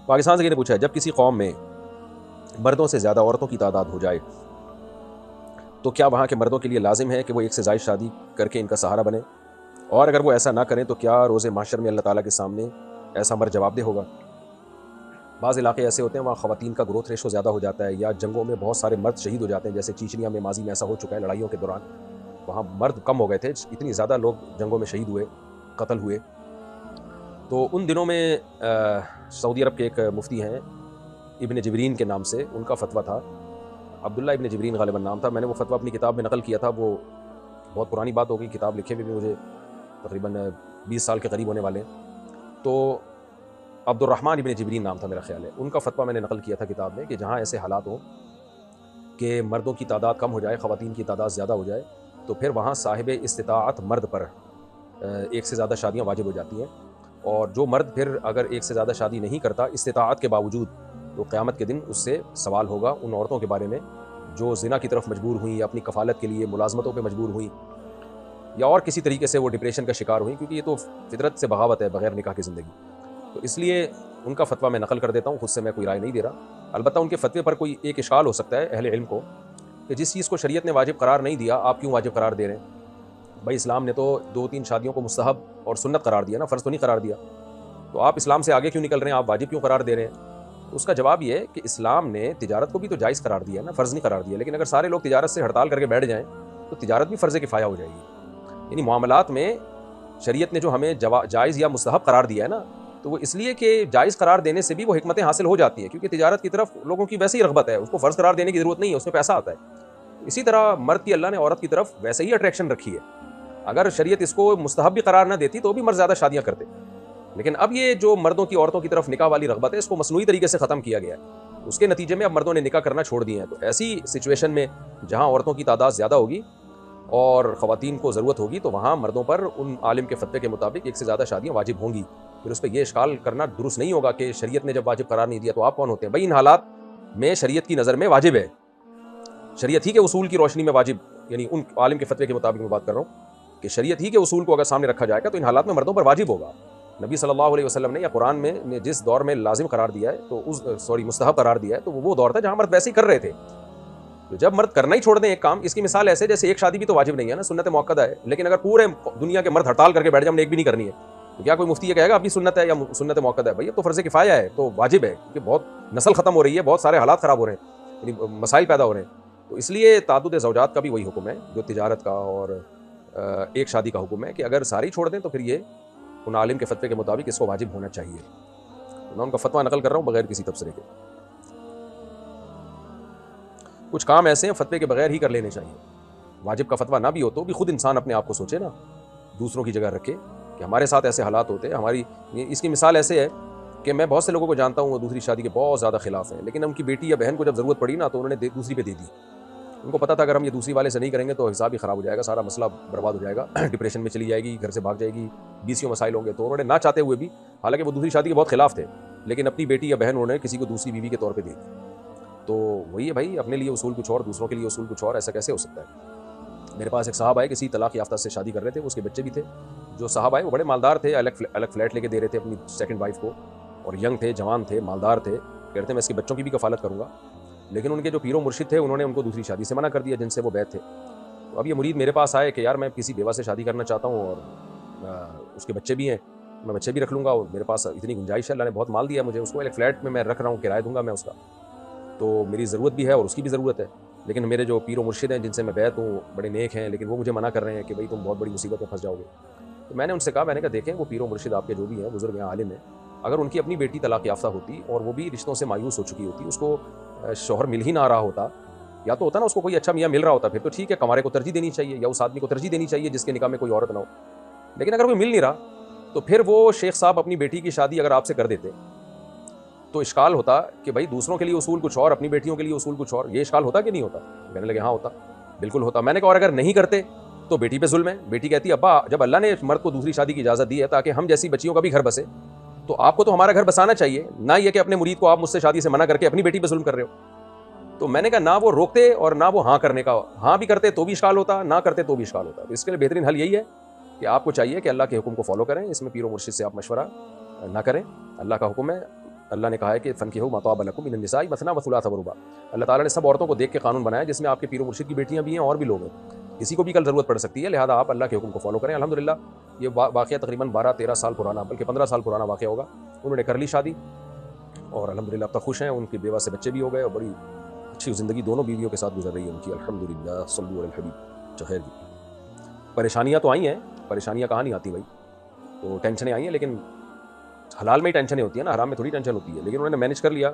پاکستان سے کسی نے پوچھا ہے، جب کسی قوم میں مردوں سے زیادہ عورتوں کی تعداد ہو جائے تو کیا وہاں کے مردوں کے لیے لازم ہے کہ وہ ایک سے زائد شادی کر کے ان کا سہارا بنے؟ اور اگر وہ ایسا نہ کریں تو کیا روز محشر میں اللہ تعالیٰ کے سامنے ایسا مرد جواب دہ ہوگا؟ بعض علاقے ایسے ہوتے ہیں وہاں خواتین کا گروتھ ریشو زیادہ ہو جاتا ہے، یا جنگوں میں بہت سارے مرد شہید ہو جاتے ہیں، جیسے چیچنیا میں ماضی میں ایسا ہو چکا ہے، لڑائیوں کے دوران وہاں مرد کم ہو گئے تھے، اتنی زیادہ لوگ جنگوں میں شہید ہوئے، قتل ہوئے۔ تو ان دنوں میں سعودی عرب کے ایک مفتی ہیں ابن جبرین کے نام سے، ان کا فتویٰ تھا، عبداللہ ابن جبرین غالباً نام تھا، میں نے وہ فتویٰ اپنی کتاب میں نقل کیا تھا، وہ بہت پرانی بات ہو گئی، کتاب لکھے ہوئے بھی مجھے تقریباً 20 سال کے قریب ہونے والے ہیں۔ تو عبد الرحمن ابن جبرین نام تھا میرا خیال ہے، ان کا فتویٰ میں نے نقل کیا تھا کتاب میں کہ جہاں ایسے حالات ہوں کہ مردوں کی تعداد کم ہو جائے، خواتین کی تعداد زیادہ ہو جائے، تو پھر وہاں صاحب استطاعت مرد پر ایک سے زیادہ شادیاں واجب ہو جاتی ہیں، اور جو مرد پھر اگر ایک سے زیادہ شادی نہیں کرتا استطاعت کے باوجود، تو قیامت کے دن اس سے سوال ہوگا ان عورتوں کے بارے میں جو زنا کی طرف مجبور ہوئیں یا اپنی کفالت کے لیے ملازمتوں پہ مجبور ہوئیں، یا اور کسی طریقے سے وہ ڈپریشن کا شکار ہوئیں، کیونکہ یہ تو فطرت سے بغاوت ہے بغیر نکاح کی زندگی۔ تو اس لیے ان کا فتویٰ میں نقل کر دیتا ہوں، خود سے میں کوئی رائے نہیں دے رہا۔ البتہ ان کے فتوے پر کوئی ایک اشکال ہو سکتا ہے اہل علم کو کہ جس چیز کو شریعت نے واجب قرار نہیں دیا آپ کیوں واجب قرار دے رہے ہیں؟ بھائی اسلام نے تو 2-3 شادیوں کو مستحب اور سنت قرار دیا نا، فرض تو نہیں قرار دیا، تو آپ اسلام سے آگے کیوں نکل رہے ہیں، آپ واجب کیوں قرار دے رہے ہیں؟ اس کا جواب یہ ہے کہ اسلام نے تجارت کو بھی تو جائز قرار دیا نا، فرض نہیں قرار دیا، لیکن اگر سارے لوگ تجارت سے ہڑتال کر کے بیٹھ جائیں تو تجارت بھی فرض کفایہ ہو جائے گی۔ یعنی معاملات میں شریعت نے جو ہمیں جائز یا مستحب قرار دیا ہے نا، تو وہ اس لیے کہ جائز قرار دینے سے بھی وہ حکمتیں حاصل ہو جاتی ہیں، کیونکہ تجارت کی طرف لوگوں کی ویسے ہی رغبت ہے، اس کو فرض قرار دینے کی ضرورت نہیں ہے، اس میں پیسہ آتا ہے۔ اسی طرح مرد کی اللہ نے عورت کی طرف ویسے ہی اٹریکشن رکھی ہے، اگر شریعت اس کو مستحب بھی قرار نہ دیتی تو بھی مرد زیادہ شادیاں کرتے، لیکن اب یہ جو مردوں کی عورتوں کی طرف نکاح والی رغبت ہے اس کو مصنوعی طریقے سے ختم کیا گیا ہے۔ اس کے نتیجے میں اب مردوں نے نکاح کرنا چھوڑ دیے ہیں. تو ایسی سچویشن میں جہاں عورتوں کی تعداد زیادہ ہوگی اور خواتین کو ضرورت ہوگی تو وہاں مردوں پر ان عالم کے فتوے کے مطابق ایک سے زیادہ شادیاں واجب ہوں گی. پھر اس پہ یہ اشکال کرنا درست نہیں ہوگا کہ شریعت نے جب واجب قرار نہیں دیا تو آپ کون ہوتے ہیں. بھائی ان حالات میں شریعت کی نظر میں واجب ہے, شریعت ہی کے اصول کی روشنی میں واجب, یعنی ان عالم کے فتوے کے مطابق میں بات کر رہا ہوں کہ شریعت ہی کے اصول کو اگر سامنے رکھا جائے گا تو ان حالات میں مردوں پر واجب ہوگا. نبی صلی اللہ علیہ وسلم نے یا قرآن میں جس دور میں لازم قرار دیا ہے تو مستحب قرار دیا ہے تو وہ دور تھا جہاں مرد ویسے ہی کر رہے تھے. تو جب مرد کرنا ہی چھوڑ دیں ایک کام, اس کی مثال ایسے جیسے ایک شادی بھی تو واجب نہیں ہے نا, سنت موقدہ ہے, لیکن اگر پورے دنیا کے مرد ہڑتال کر کے بیٹھ جائیں ہم نے ایک بھی نہیں کرنی ہے تو کیا کوئی مفتی یہ کہے گا اپنی سنت ہے یا سنت موقدہ ہے؟ بھائی اب تو فرض کفایہ ہے, تو واجب ہے کیونکہ بہت نسل ختم ہو رہی ہے, بہت سارے حالات خراب ہو رہے ہیں, یعنی مسائل پیدا ہو رہے ہیں. تو اس لیے تعدد زوجات کا بھی وہی حکم ہے جو تجارت کا اور ایک شادی کا حکم ہے کہ اگر ساری چھوڑ دیں تو پھر یہ ان عالم کے فتوے کے مطابق اس کو واجب ہونا چاہیے. میں ان کا فتویٰ نقل کر رہا ہوں بغیر کسی تبصرے کے. کچھ کام ایسے ہیں فتوے کے بغیر ہی کر لینے چاہیے. واجب کا فتویٰ نہ بھی ہو تو بھی خود انسان اپنے آپ کو سوچے نا, دوسروں کی جگہ رکھے کہ ہمارے ساتھ ایسے حالات ہوتے ہیں. ہماری اس کی مثال ایسے ہے کہ میں بہت سے لوگوں کو جانتا ہوں وہ دوسری شادی کے بہت زیادہ خلاف ہیں, لیکن ان کی بیٹی یا بہن کو جب ضرورت پڑی نا تو انہوں نے دوسری پہ دے دی. ان کو پتا تھا اگر ہم یہ دوسری والے سے نہیں کریں گے تو حساب ہی خراب ہو جائے گا, سارا مسئلہ برباد ہو جائے گا, ڈپریشن میں چلی جائے گی, گھر سے بھاگ جائے گی, بیسیوں مسائل ہوں گے. تو انہوں نے نہ چاہتے ہوئے بھی, حالانکہ وہ دوسری شادی کے بہت خلاف تھے, لیکن اپنی بیٹی یا بہن انہوں نے کسی کو دوسری بیوی کے طور پہ دے دی. تو وہی ہے بھائی, اپنے لیے اصول کچھ اور, دوسروں کے لیے اصول کچھ اور, ایسا کیسے ہو سکتا ہے؟ میرے پاس ایک صاحب آئے کسی طلاق یافتہ سے شادی کر رہے تھے, اس کے بچے بھی تھے. جو صاحب آئے وہ بڑے مالدار تھے, الگ فلیٹ لے کے دے رہے تھے اپنی سیکنڈ وائف کو, اور ینگ تھے, جوان تھے, مالدار تھے. کہتے ہیں میں اس کے بچوں کی بھی کفالت کروں گا, لیکن ان کے جو پیر و مرشد تھے انہوں نے ان کو دوسری شادی سے منع کر دیا جن سے وہ بیعت تھے. تو اب یہ مرید میرے پاس آئے کہ یار میں کسی بیوہ سے شادی کرنا چاہتا ہوں اور اس کے بچے بھی ہیں, میں بچے بھی رکھ لوں گا, اور میرے پاس اتنی گنجائش ہے, اللہ نے بہت مال دیا مجھے, اس کو ایک فلیٹ میں رکھ رہا ہوں, کرایہ دوں گا میں اس کا, تو میری ضرورت بھی ہے اور اس کی بھی ضرورت ہے. لیکن میرے جو پیر و مرشد ہیں جن سے میں بیعت ہوں بڑے نیک ہیں, لیکن وہ مجھے منع کر رہے ہیں کہ بھائی تم بہت بڑی مصیبت میں پھنس جاؤ گے. تو میں نے ان سے کہا, میں نے کہا دیکھیں وہ پیر و مرشد آپ کے جو بھی ہیں, بزرگ ہیں, عالم ہیں, اگر ان کی اپنی بیٹی طلاق یافتہ ہوتی اور وہ بھی رشتوں سے مایوس ہو چکی ہوتی, اس کو شوہر مل ہی نہ رہا ہوتا, یا تو ہوتا نا اس کو کوئی اچھا میاں مل رہا ہوتا, پھر تو ٹھیک ہے, کمارے کو ترجیح دینی چاہیے, یا اس آدمی کو ترجیح دینی چاہیے جس کے نکاح میں کوئی عورت نہ ہو. لیکن اگر کوئی مل نہیں رہا تو پھر وہ شیخ صاحب اپنی بیٹی کی شادی اگر آپ سے کر دیتے تو اشکال ہوتا کہ بھائی دوسروں کے لیے اصول کچھ اور, اپنی بیٹیوں کے لیے اصول کچھ اور. یہ اشکال ہوتا کہ نہیں ہوتا؟ کہنے لگے ہاں ہوتا, بالکل ہوتا. میں نے کہا اور اگر نہیں کرتے تو بیٹی پہ ظلم ہے. بیٹی کہتی ہے ابا جب اللہ نے مرد کو دوسری شادی کی اجازت دی ہے تاکہ ہم جیسی بچیوں کا بھی گھر بسے, تو آپ کو تو ہمارا گھر بسانا چاہیے, نہ یہ کہ اپنے مرید کو آپ مجھ سے شادی سے منع کر کے اپنی بیٹی پہ ظلم کر رہے ہو. تو میں نے کہا نہ وہ روکتے اور نہ وہ ہاں کرنے کا, ہاں بھی کرتے تو بھی اشکال ہوتا, نہ کرتے تو بھی اشکال ہوتا. تو اس کے لیے بہترین حل یہی ہے کہ آپ کو چاہیے کہ اللہ کے حکم کو فالو کریں, اس میں پیر و مرشد سے آپ مشورہ نہ کریں. اللہ کا حکم ہے, اللہ نے کہا ہے کہ فنکحوا ما طاب لکم من النساء مثنی وثلاث ورباع. اللہ تعالیٰ نے سب عورتوں کو دیکھ کے قانون بنایا جس میں آپ کے پیر و مرشد کی بیٹیاں بھی ہیں اور بھی لوگ ہیں, کسی کو بھی کل ضرورت پڑ سکتی ہے, لہٰذا آپ اللہ کے حکم کو فالو کریں. الحمدللہ یہ واقعہ تقریباً 12-13 سال پرانا, بلکہ 15 سال پرانا واقعہ ہوگا. انہوں نے کر لی شادی اور الحمدللہ اب تک خوش ہیں, ان کی بیوہ سے بچے بھی ہو گئے اور بڑی اچھی زندگی دونوں بیویوں کے ساتھ گزر رہی ہے ان کی, الحمدللہ. صلو علی الحبیب. خیر جی, پریشانیاں تو آئی ہیں, پریشانیاں کہاں نہیں آتی بھائی, تو ٹینشنیں آئی ہیں, لیکن حلال میں ہی ٹینشنیں ہوتی ہیں نا, حرام میں تھوڑی ٹینشن ہوتی ہے. لیکن انہوں نے مینیج کر لیا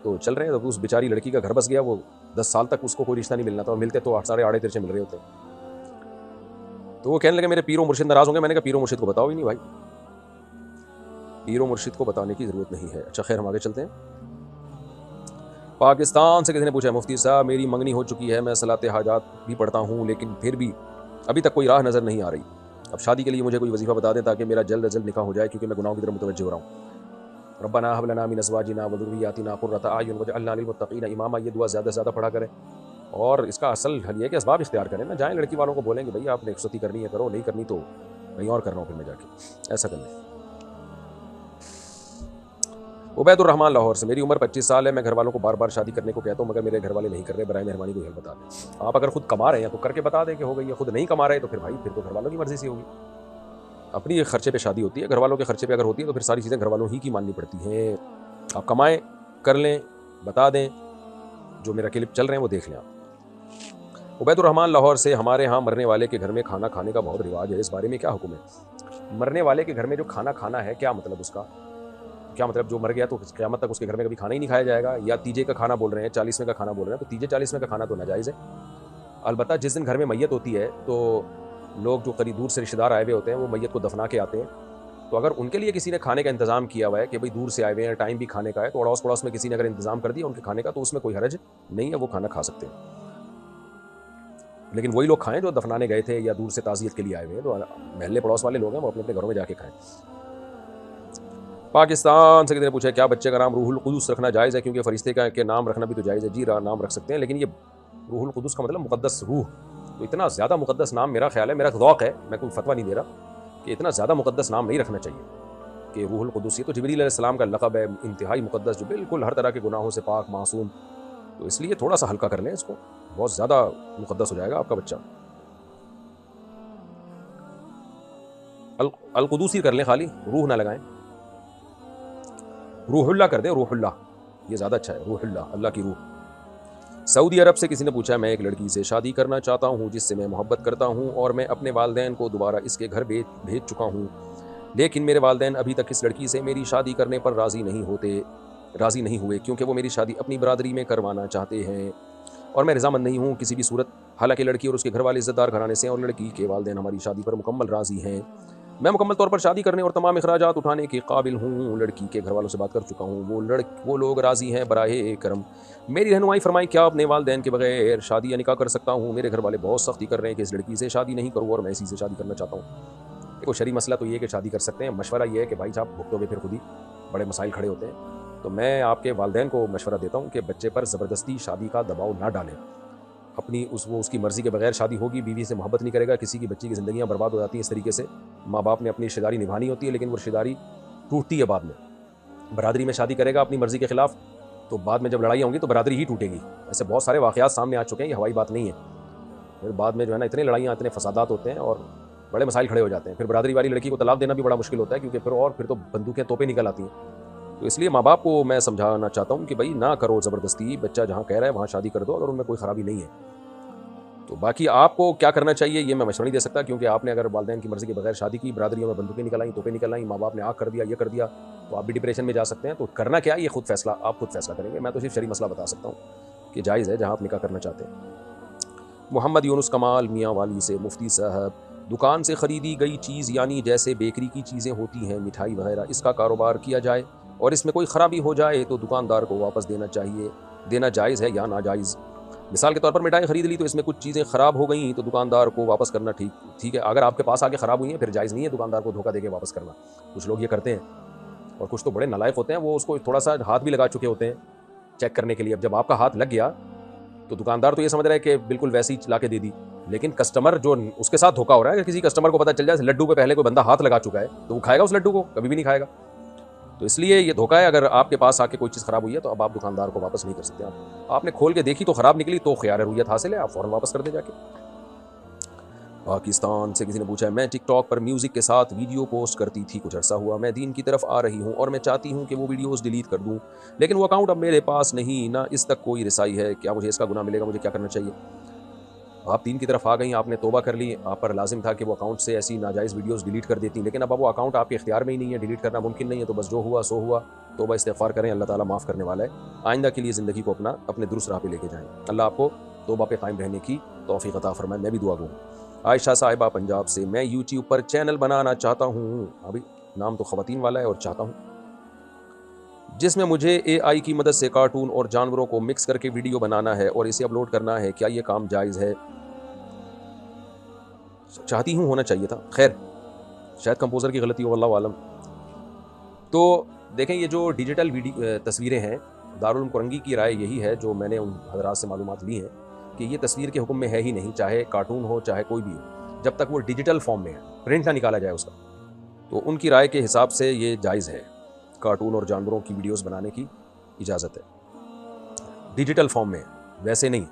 تو چل رہے ہیں. تو اس بیچاری لڑکی کا گھر بس گیا, وہ 10 سال تک اس کو کوئی رشتہ نہیں ملنا تھا, اور ملتے تو سارے آڑے ترچے مل رہے ہوتے. تو وہ کہنے لگے میرے پیر و مرشد ناراض ہوں گے. میں نے کہا پیر و مرشد کو بتاؤ ہی نہیں بھائی, پیر و مرشد کو بتانے کی ضرورت نہیں ہے. اچھا خیر, ہم آگے چلتے ہیں. پاکستان سے کسی نے پوچھا, مفتی صاحب میری منگنی ہو چکی ہے, میں صلاۃ حاجات بھی پڑھتا ہوں, لیکن پھر بھی ابھی تک کوئی راہ نظر نہیں آ رہی. اب شادی کے لیے مجھے کوئی وظیفہ بتا دیں تاکہ میرا جلد از جلد نکاح ہو جائے, کیونکہ میں گناہوں کی طرف متوجہ ہو رہا ہوں. ربنا هب لنا من ازواجنا وذرياتنا قرة اعين واجعلنا للمتقين اماما. یہ دعا زیادہ سے زیادہ پڑھا کریں, اور اس کا اصل حل یہ ہے کہ اسباب اختیار کریں نا. جائیں لڑکی والوں کو بولیں کہ بھائی آپ نے رخصتی کرنی ہے کرو, نہیں کرنی تو کہیں اور کر رہا ہوں پھر میں جا کے, ایسا کر لیں. عبید الرحمان لاہور سے, میری عمر 25 سال ہے, میں گھر والوں کو بار بار شادی کرنے کو کہتا ہوں مگر میرے گھر والے نہیں کر رہے, برائے مہربانی کوئی حل بتا دیں. آپ اگر خود کما رہے ہیں تو کر کے بتا دیں کہ ہو گئی ہے, خود نہیں کما رہے تو پھر بھائی پھر تو گھر والوں کی مرضی سے ہوگی. اپنی خرچے پہ شادی ہوتی ہے, گھر والوں کے خرچے پہ اگر ہوتی ہے تو پھر ساری چیزیں گھر والوں ہی کی ماننی پڑتی ہیں. آپ کمائیں, کر لیں, بتا دیں, جو میرا کلپ چل رہے ہیں وہ دیکھ لیں آپ. عبید الرحمان لاہور سے, ہمارے ہاں مرنے والے کے گھر میں کھانا کھانے کا بہت رواج ہے, اس بارے میں کیا حکم ہے؟ مرنے والے کے گھر میں جو کھانا کھانا ہے کیا مطلب اس کا, کیا مطلب جو مر گیا تو قیامت تک اس کے گھر میں کبھی کھانا ہی نہیں کھایا جائے گا, یا تیجے کا کھانا بول رہے ہیں, 40ویں کا کھانا بول رہے ہیں؟ تو تیجے 40ویں کا کھانا تو ناجائز ہے. البتہ جس دن گھر میں میت ہوتی ہے تو لوگ جو قریب دور سے رشتہ دار آئے ہوئے ہوتے ہیں وہ میت کو دفنا کے آتے ہیں, تو اگر ان کے لیے کسی نے کھانے کا انتظام کیا ہوا ہے کہ بھائی دور سے آئے ہوئے ہیں، ٹائم بھی کھانے کا ہے، تو اڑوس پڑوس میں کسی نے اگر انتظام کر دیا ان کے کھانے کا تو اس میں کوئی حرج نہیں ہے، وہ کھانا کھا سکتے ہیں. لیکن وہی لوگ کھائیں جو دفنانے گئے تھے یا دور سے تعزیت کے لیے آئے ہوئے ہیں. تو محلے پڑوس والے لوگ ہیں وہ اپنے اپنے گھروں میں جا کے کھائیں. پاکستان سے کسی نے پوچھا کیا بچے کا نام روح القدس رکھنا جائز ہے؟ کیونکہ فرشتے کا کے نام رکھنا بھی تو جائز ہے. جی نام رکھ سکتے ہیں، لیکن یہ روح القدس کا مطلب مقدس روح، تو اتنا زیادہ مقدس نام میرا خیال ہے، میرا ذوق ہے، میں کوئی فتویٰ نہیں دے رہا کہ اتنا زیادہ مقدس نام نہیں رکھنا چاہیے کہ روح القدس. یہ تو جبریل علیہ السلام کا لقب ہے، انتہائی مقدس، جو بالکل ہر طرح کے گناہوں سے پاک معصوم. تو اس لیے تھوڑا سا ہلکا کر لیں اس کو، بہت زیادہ مقدس ہو جائے گا آپ کا بچہ. القدوسی کر لیں، خالی روح نہ لگائیں، روح اللہ کر دیں، روح اللہ، یہ زیادہ اچھا ہے، روح اللہ، اللہ کی روح. سعودی عرب سے کسی نے پوچھا میں ایک لڑکی سے شادی کرنا چاہتا ہوں جس سے میں محبت کرتا ہوں اور میں اپنے والدین کو دوبارہ اس کے گھر بھیج چکا ہوں، لیکن میرے والدین ابھی تک اس لڑکی سے میری شادی کرنے پر راضی نہیں ہوئے کیونکہ وہ میری شادی اپنی برادری میں کروانا چاہتے ہیں اور میں رضامند نہیں ہوں کسی بھی صورت. حالانکہ لڑکی اور اس کے گھر والے عزت دار گھرانے سے اور لڑکی کے والدین ہماری شادی پر مکمل راضی ہیں. میں مکمل طور پر شادی کرنے اور تمام اخراجات اٹھانے کے قابل ہوں. لڑکی کے گھر والوں سے بات کر چکا ہوں، وہ لوگ راضی ہیں. براہ کرم میری رہنمائی فرمائیں، کیا اپنے والدین کے بغیر شادی یا نکاح کر سکتا ہوں؟ میرے گھر والے بہت سختی کر رہے ہیں کہ اس لڑکی سے شادی نہیں کروں اور میں اسی سے شادی کرنا چاہتا ہوں. دیکھو شرعی مسئلہ تو یہ ہے کہ شادی کر سکتے ہیں، مشورہ یہ ہے کہ بھائی صاحب بھگتو گے پھر خود ہی بڑے مسائل کھڑے ہوتے ہیں. تو میں آپ کے والدین کو مشورہ دیتا ہوں کہ بچے پر زبردستی شادی کا دباؤ نہ ڈالیں. اپنی اس کی مرضی کے بغیر شادی ہوگی، بیوی سے محبت نہیں کرے گا، کسی کی بچی کی زندگیاں برباد ہو جاتی ہیں اس طریقے سے. ماں باپ نے اپنی رشتہ داری نبھانی ہوتی ہے لیکن وہ رشتہ داری ٹوٹتی ہے بعد میں. برادری میں شادی کرے گا اپنی مرضی کے خلاف تو بعد میں جب لڑائیاں ہوں گی تو برادری ہی ٹوٹے گی. ایسے بہت سارے واقعات سامنے آ چکے ہیں، یہ ہوائی بات نہیں ہے. پھر بعد میں جو ہے نا اتنے لڑائیاں، اتنے فسادات ہوتے ہیں اور بڑے مسائل کھڑے ہو جاتے ہیں. پھر برادری والی لڑکی کو طلاق دینا بھی بڑا مشکل ہوتا ہے کیونکہ پھر تو بندوقیں توپیں نکل آتی ہیں. تو اس لیے ماں باپ کو میں سمجھانا چاہتا ہوں کہ بھائی نہ کرو زبردستی، بچہ جہاں کہہ رہا ہے وہاں شادی کر دو اگر ان میں کوئی خرابی نہیں ہے. تو باقی آپ کو کیا کرنا چاہیے یہ میں مشورہ نہیں دے سکتا کیونکہ آپ نے اگر والدین کی مرضی کے بغیر شادی کی، برادریوں میں بندوقیں نکل آئیں، توپیں نکل آئیں، ماں باپ نے آگ کر دیا، یہ کر دیا، تو آپ بھی ڈپریشن میں جا سکتے ہیں. تو کرنا کیا یہ آپ خود فیصلہ کریں گے. میں تو صرف شرعی مسئلہ بتا سکتا ہوں کہ جائز ہے جہاں آپ نکاح کرنا چاہتے ہیں. محمد یونس کمال میاں والی سے مفتی صاحب، دکان سے خریدی گئی چیز یعنی جیسے بیکری کی چیزیں ہوتی ہیں، مٹھائی وغیرہ، اس کا کاروبار کیا جائے اور اس میں کوئی خرابی ہو جائے تو دکاندار کو واپس دینا جائز ہے یا ناجائز؟ مثال کے طور پر مٹھائی خرید لی تو اس میں کچھ چیزیں خراب ہو گئیں تو دکاندار کو واپس کرنا ٹھیک ہے. اگر آپ کے پاس آگے خراب ہوئی ہیں پھر جائز نہیں ہے دکاندار کو دھوکہ دے کے واپس کرنا. کچھ لوگ یہ کرتے ہیں اور کچھ تو بڑے نالائق ہوتے ہیں، وہ اس کو تھوڑا سا ہاتھ بھی لگا چکے ہوتے ہیں چیک کرنے کے لیے. اب جب آپ کا ہاتھ لگ گیا تو دکاندار تو یہ سمجھ رہا ہے کہ بالکل ویسے ہی لا کے دے دی، لیکن کسٹمر جو اس کے ساتھ دھوکا ہو رہا ہے، اگر کسی کسٹمر کو پتہ چل جائے لڈو پہ پہلے کوئی بندہ ہاتھ لگا چکا ہے تو وہ کھائے گا اس لڈو کو؟ کبھی بھی نہیں کھائے گا. تو اس لیے یہ دھوکا ہے. اگر آپ کے پاس آ کے کوئی چیز خراب ہوئی ہے تو اب آپ دکاندار کو واپس نہیں کر سکتے. آپ نے کھول کے دیکھی تو خراب نکلی تو خیار رویت حاصل ہے، آپ فوراً واپس کر دیں جا کے. پاکستان سے کسی نے پوچھا ہے میں ٹک ٹاک پر میوزک کے ساتھ ویڈیو پوسٹ کرتی تھی، کچھ عرصہ ہوا میں دین کی طرف آ رہی ہوں اور میں چاہتی ہوں کہ وہ ویڈیوز ڈیلیٹ کر دوں، لیکن وہ اکاؤنٹ اب میرے پاس نہیں، نہ اس تک کوئی رسائی ہے. کیا مجھے اس کا گناہ ملے گا؟ مجھے کیا کرنا چاہیے؟ آپ دین کی طرف آ گئیں، آپ نے توبہ کر لی، آپ پر لازم تھا کہ وہ اکاؤنٹ سے ایسی ناجائز ویڈیوز ڈیلیٹ کر دیتی، لیکن اب وہ اکاؤنٹ آپ کے اختیار میں ہی نہیں ہے، ڈیلیٹ کرنا ممکن نہیں ہے. تو بس جو ہوا سو ہوا، توبہ استغفار کریں، اللہ تعالیٰ معاف کرنے والا ہے. آئندہ کے لیے زندگی کو اپنے درست راہ پہ لے کے جائیں. اللہ آپ کو توبہ پہ قائم رہنے کی توفیق عطا فرمائے. میں بھی دعا گوں. عائشہ صاحبہ پنجاب سے، میں یوٹیوب پر چینل بنانا چاہتا ہوں، ابھی نام تو خواتین والا ہے، اور چاہتا ہوں جس میں مجھے اے آئی کی مدد سے کارٹون اور جانوروں کو مکس کر کے ویڈیو بنانا ہے اور اسے اپلوڈ کرنا ہے. کیا یہ کام جائز ہے؟ چاہتی ہوں، ہونا چاہیے تھا، خیر شاید کمپوزر کی غلطی ہو، واللہ عالم. تو دیکھیں یہ جو ڈیجیٹل تصویریں ہیں، دارالعلوم کرنگی کی رائے یہی ہے جو میں نے ان حضرات سے معلومات لی ہیں کہ یہ تصویر کے حکم میں ہے ہی نہیں، چاہے کارٹون ہو چاہے کوئی بھی ہو، جب تک وہ ڈیجیٹل فارم میں ہے، پرنٹ نہ نکالا جائے اس کا. تو ان کی رائے کے حساب سے یہ جائز ہے، کارٹون اور جانوروں کی ویڈیوز بنانے کی اجازت ہے ڈیجیٹل فارم میں، ویسے نہیں،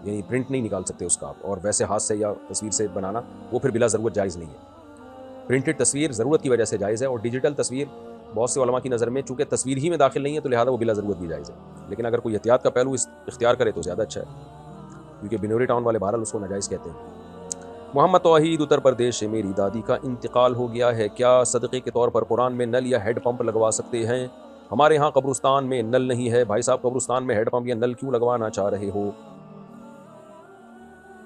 یعنی پرنٹ نہیں نکال سکتے اس کا آپ، اور ویسے ہاتھ سے یا تصویر سے بنانا وہ پھر بلا ضرورت جائز نہیں ہے. پرنٹڈ تصویر ضرورت کی وجہ سے جائز ہے، اور ڈیجیٹل تصویر بہت سے علماء کی نظر میں چونکہ تصویر ہی میں داخل نہیں ہے تو لہٰذا وہ بلا ضرورت بھی جائز ہے. لیکن اگر کوئی احتیاط کا پہلو اختیار کرے تو زیادہ اچھا ہے، کیونکہ بنوری ٹاؤن والے بہرحال اس کو ناجائز کہتے ہیں. محمد توحید اتر پردیش سے، میری دادی کا انتقال ہو گیا ہے، کیا صدقے کے طور پر قرآن میں نل یا ہیڈ پمپ لگوا سکتے ہیں؟ ہمارے ہاں قبرستان میں نل نہیں ہے. بھائی صاحب قبرستان میں ہیڈ پمپ یا نل کیوں لگوانا چاہ رہے ہو؟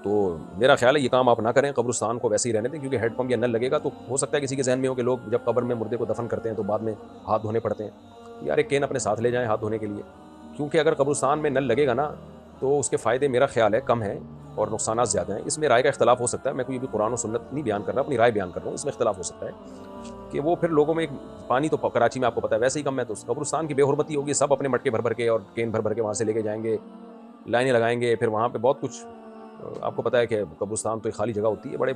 تو میرا خیال ہے یہ کام آپ نہ کریں, قبرستان کو ویسے ہی رہنے دیں, کیونکہ ہیڈ پمپ یا نل لگے گا تو ہو سکتا ہے کسی کے ذہن میں ہو کہ لوگ جب قبر میں مردے کو دفن کرتے ہیں تو بعد میں ہاتھ دھونے پڑتے ہیں. یار ایک کین اپنے ساتھ لے جائیں ہاتھ دھونے کے لیے, کیونکہ اگر قبرستان میں نل لگے گا نا تو اس کے فائدے میرا خیال ہے کم ہیں اور نقصانات زیادہ ہیں. اس میں رائے کا اختلاف ہو سکتا ہے, میں کوئی بھی قرآن و سنت نہیں بیان کر رہا, اپنی رائے بیان کر رہا ہوں. اس میں اختلاف ہو سکتا ہے کہ وہ پھر لوگوں میں پانی تو کراچی میں آپ کو پتہ ہے ویسے ہی کم ہے, تو قبرستان کی بے حرمتی ہوگی, سب اپنے مٹکے بھر بھر کے اور کین بھر بھر کے وہاں سے لے کے جائیں گے, لائنیں لگائیں گے, پھر وہاں پہ بہت کچھ. آپ کو پتہ ہے کہ قبرستان تو ایک خالی جگہ ہوتی ہے, بڑے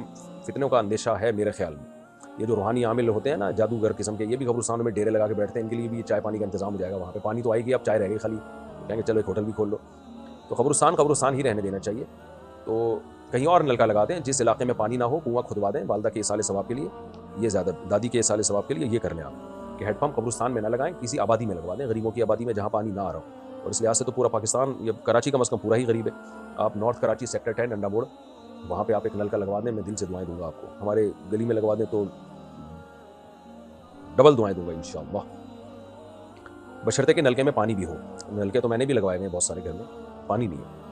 فتنوں کا اندیشہ ہے میرے خیال میں. یہ جو روحانی عامل ہوتے ہیں نا, جادوگر قسم کے, یہ بھی قبرستانوں میں ڈیرے لگا کے بیٹھتے ہیں, ان کے لیے بھی چائے پانی کا انتظام ہو جائے گا وہاں پہ, پانی تو آئے گی, اب چائے رہ گئی خالی, کہیں گے چلو ایک ہوٹل بھی کھول لو. تو قبرستان ہی رہنے دینا چاہیے. تو کہیں اور نلکا لگا دیں, جس علاقے میں پانی نہ ہو کنواں کھدوا دیں والدہ کے اصال ثواب کے لیے, یہ زیادہ, دادی کے اصال ثواب کے لیے یہ کر لیں آپ, کہ ہیڈ پمپ قبرستان میں نہ لگائیں, کسی آبادی میں لگوا دیں, غریبوں کی آبادی میں جہاں پانی نہ آ رہا ہو. اور اس لحاظ سے تو پورا پاکستان, یہ کراچی کم از کم پورا ہی غریب ہے. آپ نارتھ کراچی سیکٹر 10 ڈنڈا بوڑ, وہاں پہ آپ ایک نلکا لگوا دیں, میں دل سے دعائیں دوں گا آپ کو. ہمارے گلی میں لگوا دیں تو ڈبل دعائیں دوں گا انشاءاللہ, بشرطے کہ نلکے میں پانی بھی ہو. نلکے تو میں نے بھی لگوائے ہیں بہت سارے گھر میں, پانی نہیں ہے.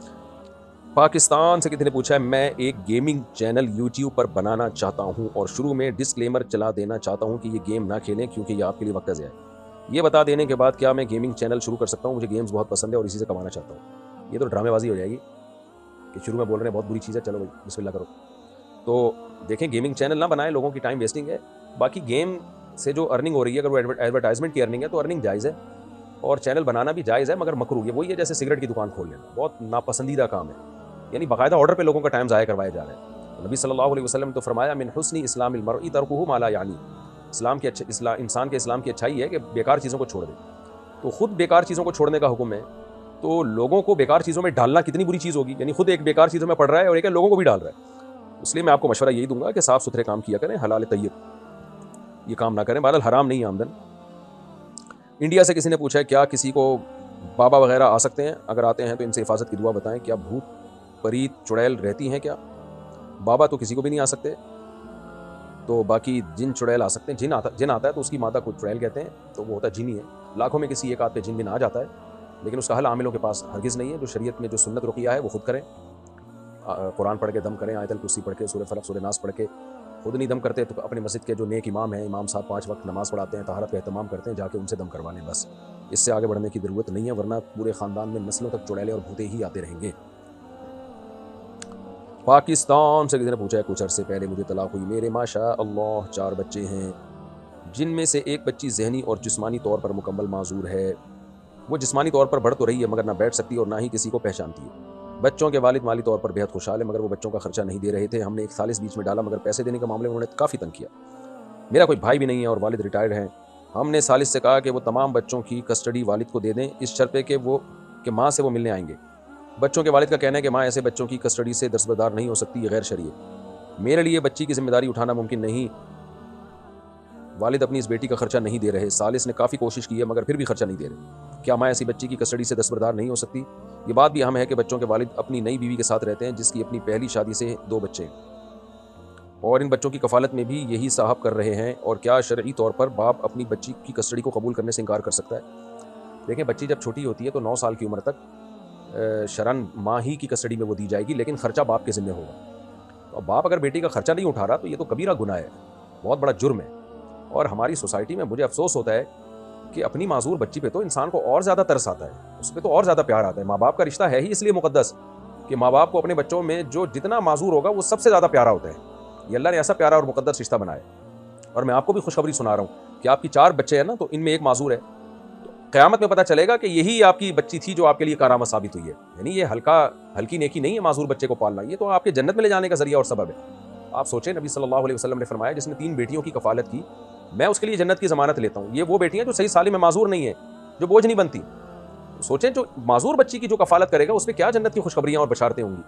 پاکستان سے کسی نے پوچھا ہے, میں ایک گیمنگ چینل یوٹیوب پر بنانا چاہتا ہوں اور شروع میں ڈسکلیمر چلا دینا چاہتا ہوں کہ یہ گیم نہ کھیلیں کیونکہ یہ آپ کے لیے وقت ضائع ہے. یہ بتا دینے کے بعد کیا میں گیمنگ چینل شروع کر سکتا ہوں؟ مجھے گیمز بہت پسند ہے اور اسی سے کمانا چاہتا ہوں. یہ تو ڈرامے بازی ہو جائے گی کہ شروع میں بول رہے ہیں بہت بری چیز ہے, چلو بھائی بسم اللہ کرو. تو دیکھیں گیمنگ چینل نہ بنائیں, لوگوں کی ٹائم ویسٹنگ ہے. باقی گیم سے جو ارننگ ہو رہی ہے, اگر وہ ایڈورٹائزمنٹ کی ارننگ ہے تو ارننگ جائز ہے, اور چینل بنانا بھی جائز ہے, مگر مکروہ ہے. وہی ہے جیسے سگریٹ کی دکان کھول لینا, بہت ناپسندیدہ کام ہے. یعنی باقاعدہ آرڈر پہ لوگوں کا ٹائم ضائع کروایا جا رہا ہے. نبی صلی اللہ علیہ وسلم نے تو فرمایا, من حسن اسلام المرء ترکہ ما لا یعنی, انسان کے اسلام کی اچھائی ہے کہ بیکار چیزوں کو چھوڑ دے. تو خود بیکار چیزوں کو چھوڑنے کا حکم ہے, تو لوگوں کو بیکار چیزوں میں ڈالنا کتنی بری چیز ہوگی. یعنی خود ایک بیکار چیزوں میں پڑ رہا ہے اور ایک لوگوں کو بھی ڈال رہا ہے. اس لیے میں آپ کو مشورہ یہی دوں گا کہ صاف ستھرے کام کیا کریں, حلال طیب, یہ کام نہ کریں. بہرحال حرام نہیں ہے آمدن. انڈیا سے کسی نے پوچھا ہے, کیا کسی کو بابا وغیرہ آ سکتے ہیں؟ اگر آتے ہیں تو ان سے حفاظت کی دعا بتائیں. کیا بھوت پریت چڑیل رہتی ہیں کیا؟ بابا تو کسی کو بھی نہیں آ سکتے, تو باقی جن چڑیل آ سکتے ہیں. جن آتا ہے تو اس کی مادہ کو چڑیل کہتے ہیں, تو وہ ہوتا ہے جنی ہے. لاکھوں میں کسی ایک آدھ پہ جن بن آ جاتا ہے, لیکن اس کا حل عاملوں کے پاس ہرگز نہیں ہے. جو شریعت میں جو سنت رقیہ ہے وہ خود کریں, قرآن پڑھ کے دم کریں, آیت الکرسی پڑھ کے, سورہ فلق سورہ ناس پڑھ کے. خود نہیں دم کرتے تو اپنے مسجد کے جو نیک امام ہیں, امام صاحب 5 وقت نماز پڑھاتے ہیں, طہارت کا اہتمام کرتے ہیں, جا کے ان سے دم کروا لیں بس. اس سے آگے بڑھنے کی ضرورت نہیں ہے, ورنہ پورے خاندان میں نسلوں تک چڑیلے اور بھوتے ہی آتے رہیں گے. پاکستان سے کسی نے پوچھا ہے, کچھ عرصے پہلے مجھے طلاق ہوئی, میرے ماشاء اللہ 4 بچے ہیں, جن میں سے ایک بچی ذہنی اور جسمانی طور پر مکمل معذور ہے. وہ جسمانی طور پر بڑھ تو رہی ہے مگر نہ بیٹھ سکتی اور نہ ہی کسی کو پہچانتی ہے. بچوں کے والد مالی طور پر بہت خوشحال ہے, مگر وہ بچوں کا خرچہ نہیں دے رہے تھے. ہم نے ایک ثالث بیچ میں ڈالا, مگر پیسے دینے کے معاملے میں انہوں نے کافی تنگ کیا. میرا کوئی بھائی بھی نہیں ہے اور والد ریٹائرڈ ہیں. ہم نے ثالث سے کہا کہ وہ تمام بچوں کی کسٹڈی والد کو دے دیں, اس شرط پہ کہ ماں سے وہ ملنے آئیں گے. بچوں کے والد کا کہنا ہے کہ ماں ایسے بچوں کی کسٹڈی سے دستبردار نہیں ہو سکتی, یہ غیر شرعی ہے. میرے لیے بچی کی ذمہ داری اٹھانا ممکن نہیں. والد اپنی اس بیٹی کا خرچہ نہیں دے رہے. ثالث نے کافی کوشش کی ہے مگر پھر بھی خرچہ نہیں دے رہے. کیا ماں ایسی بچی کی کسٹڈی سے دستبردار نہیں ہو سکتی؟ یہ بات بھی اہم ہے کہ بچوں کے والد اپنی نئی بیوی کے ساتھ رہتے ہیں, جس کی اپنی پہلی شادی سے 2 بچے ہیں, اور ان بچوں کی کفالت میں بھی یہی صاحب کر رہے ہیں. اور کیا شرعی طور پر باپ اپنی بچی کی کسٹڈی کو قبول کرنے سے انکار کر سکتا ہے؟ دیکھیں, بچی جب چھوٹی ہوتی ہے تو 9 سال کی عمر تک شرعاً ماں ہی کی کسٹڈی میں وہ دی جائے گی, لیکن خرچہ باپ کے ذمہ ہوگا. اور باپ اگر بیٹی کا خرچہ نہیں اٹھا رہا تو یہ تو کبیرہ گناہ ہے, بہت بڑا جرم ہے. اور ہماری سوسائٹی میں مجھے افسوس ہوتا ہے کہ اپنی معذور بچی پہ تو انسان کو اور زیادہ ترس آتا ہے, اس پہ تو اور زیادہ پیار آتا ہے. ماں باپ کا رشتہ ہے ہی اس لیے مقدس کہ ماں باپ کو اپنے بچوں میں جو جتنا معذور ہوگا وہ سب سے زیادہ پیارا ہوتا ہے. یہ اللہ نے ایسا پیارا اور مقدس رشتہ بنایا. اور میں آپ کو بھی خوشخبری سنا رہا ہوں کہ آپ کی 4 بچے ہیں نا, تو ان میں ایک معذور ہے. تو قیامت میں پتہ چلے گا کہ یہی آپ کی بچی تھی جو آپ کے لیے کارآمد ثابت ہوئی ہے. یعنی یہ ہلکی نیکی نہیں ہے معذور بچے کو پالنا, یہ تو آپ کے جنت میں لے جانے کا ذریعہ اور سبب ہے. آپ سوچیں, نبی صلی اللہ علیہ وسلم نے فرمایا, جس نے 3 بیٹیوں کی کفالت کی, میں اس کے لیے جنت کی ضمانت لیتا ہوں. یہ وہ بیٹیاں جو صحیح سالم میں معذور نہیں ہیں, جو بوجھ نہیں بنتی. سوچیں, جو معذور بچی کی جو کفالت کرے گا اس پہ کیا جنت کی خوشخبریاں اور بشارتیں ہوں گی.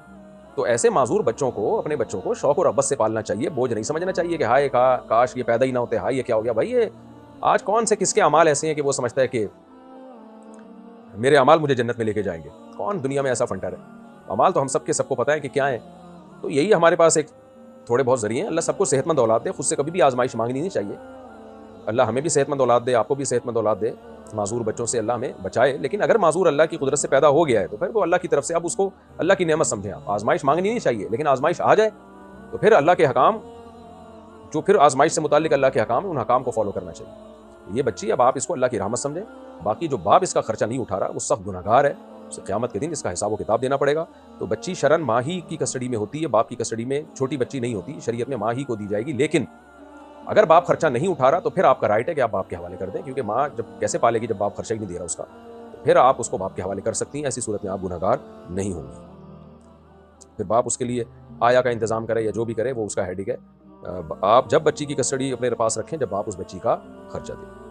تو ایسے معذور بچوں کو, اپنے بچوں کو شوق اور رغبت سے پالنا چاہیے, بوجھ نہیں سمجھنا چاہیے کہ ہائے کاش یہ پیدا ہی نہ ہوتے, ہائے یہ کیا ہو گیا. بھائی یہ آج کون سے کس کے اعمال ایسے ہیں کہ وہ سمجھتا ہے کہ میرے اعمال مجھے جنت میں لے کے جائیں گے؟ کون دنیا میں ایسا فنٹر ہے؟ اعمال تو ہم سب کو پتہ ہے کہ کیا ہیں. تو یہی ہمارے پاس ایک تھوڑے بہت ذریعے ہیں. اللہ سب کو صحت مند اولاد دے, خود سے کبھی بھی آزمائش مانگنی نہیں چاہیے. اللہ ہمیں بھی صحت مند اولاد دے, آپ کو بھی صحت مند اولاد دے. معذور بچوں سے اللہ ہمیں بچائے، لیکن اگر معذور اللہ کی قدرت سے پیدا ہو گیا ہے تو پھر وہ اللہ کی طرف سے، اب اس کو اللہ کی نعمت سمجھیں آپ. آزمائش مانگنی نہیں چاہیے، لیکن آزمائش آ جائے تو پھر اللہ کے حکام، جو پھر آزمائش سے متعلق اللہ کے حکام ہیں، ان حکام کو فالو کرنا چاہیے. یہ بچی، اب آپ اس کو اللہ کی رحمت سمجھیں. باقی جو باپ اس کا خرچہ نہیں اٹھا رہا وہ سخت گناہ گار ہے، اسے قیامت کے دن اس کا حساب و کتاب دینا پڑے گا. تو بچی شرعاً ماں ہی کی کسٹڈی میں ہوتی ہے، باپ کی کسٹڈی میں چھوٹی بچی نہیں ہوتی، شریعت میں ماں ہی کو دی جائے گی. لیکن اگر باپ خرچہ نہیں اٹھا رہا تو پھر آپ کا رائٹ ہے کہ آپ باپ کے حوالے کر دیں، کیونکہ ماں جب کیسے پالے گی جب باپ خرچہ ہی نہیں دے رہا اس کا، تو پھر آپ اس کو باپ کے حوالے کر سکتی ہیں. ایسی صورت میں آپ گناہ گار نہیں ہوں گی. پھر باپ اس کے لیے آیا کا انتظام کرے یا جو بھی کرے وہ اس کا ہیڈک ہے. آپ جب بچی کی کسٹڈی اپنے پاس رکھیں جب باپ اس بچی کا خرچہ دے.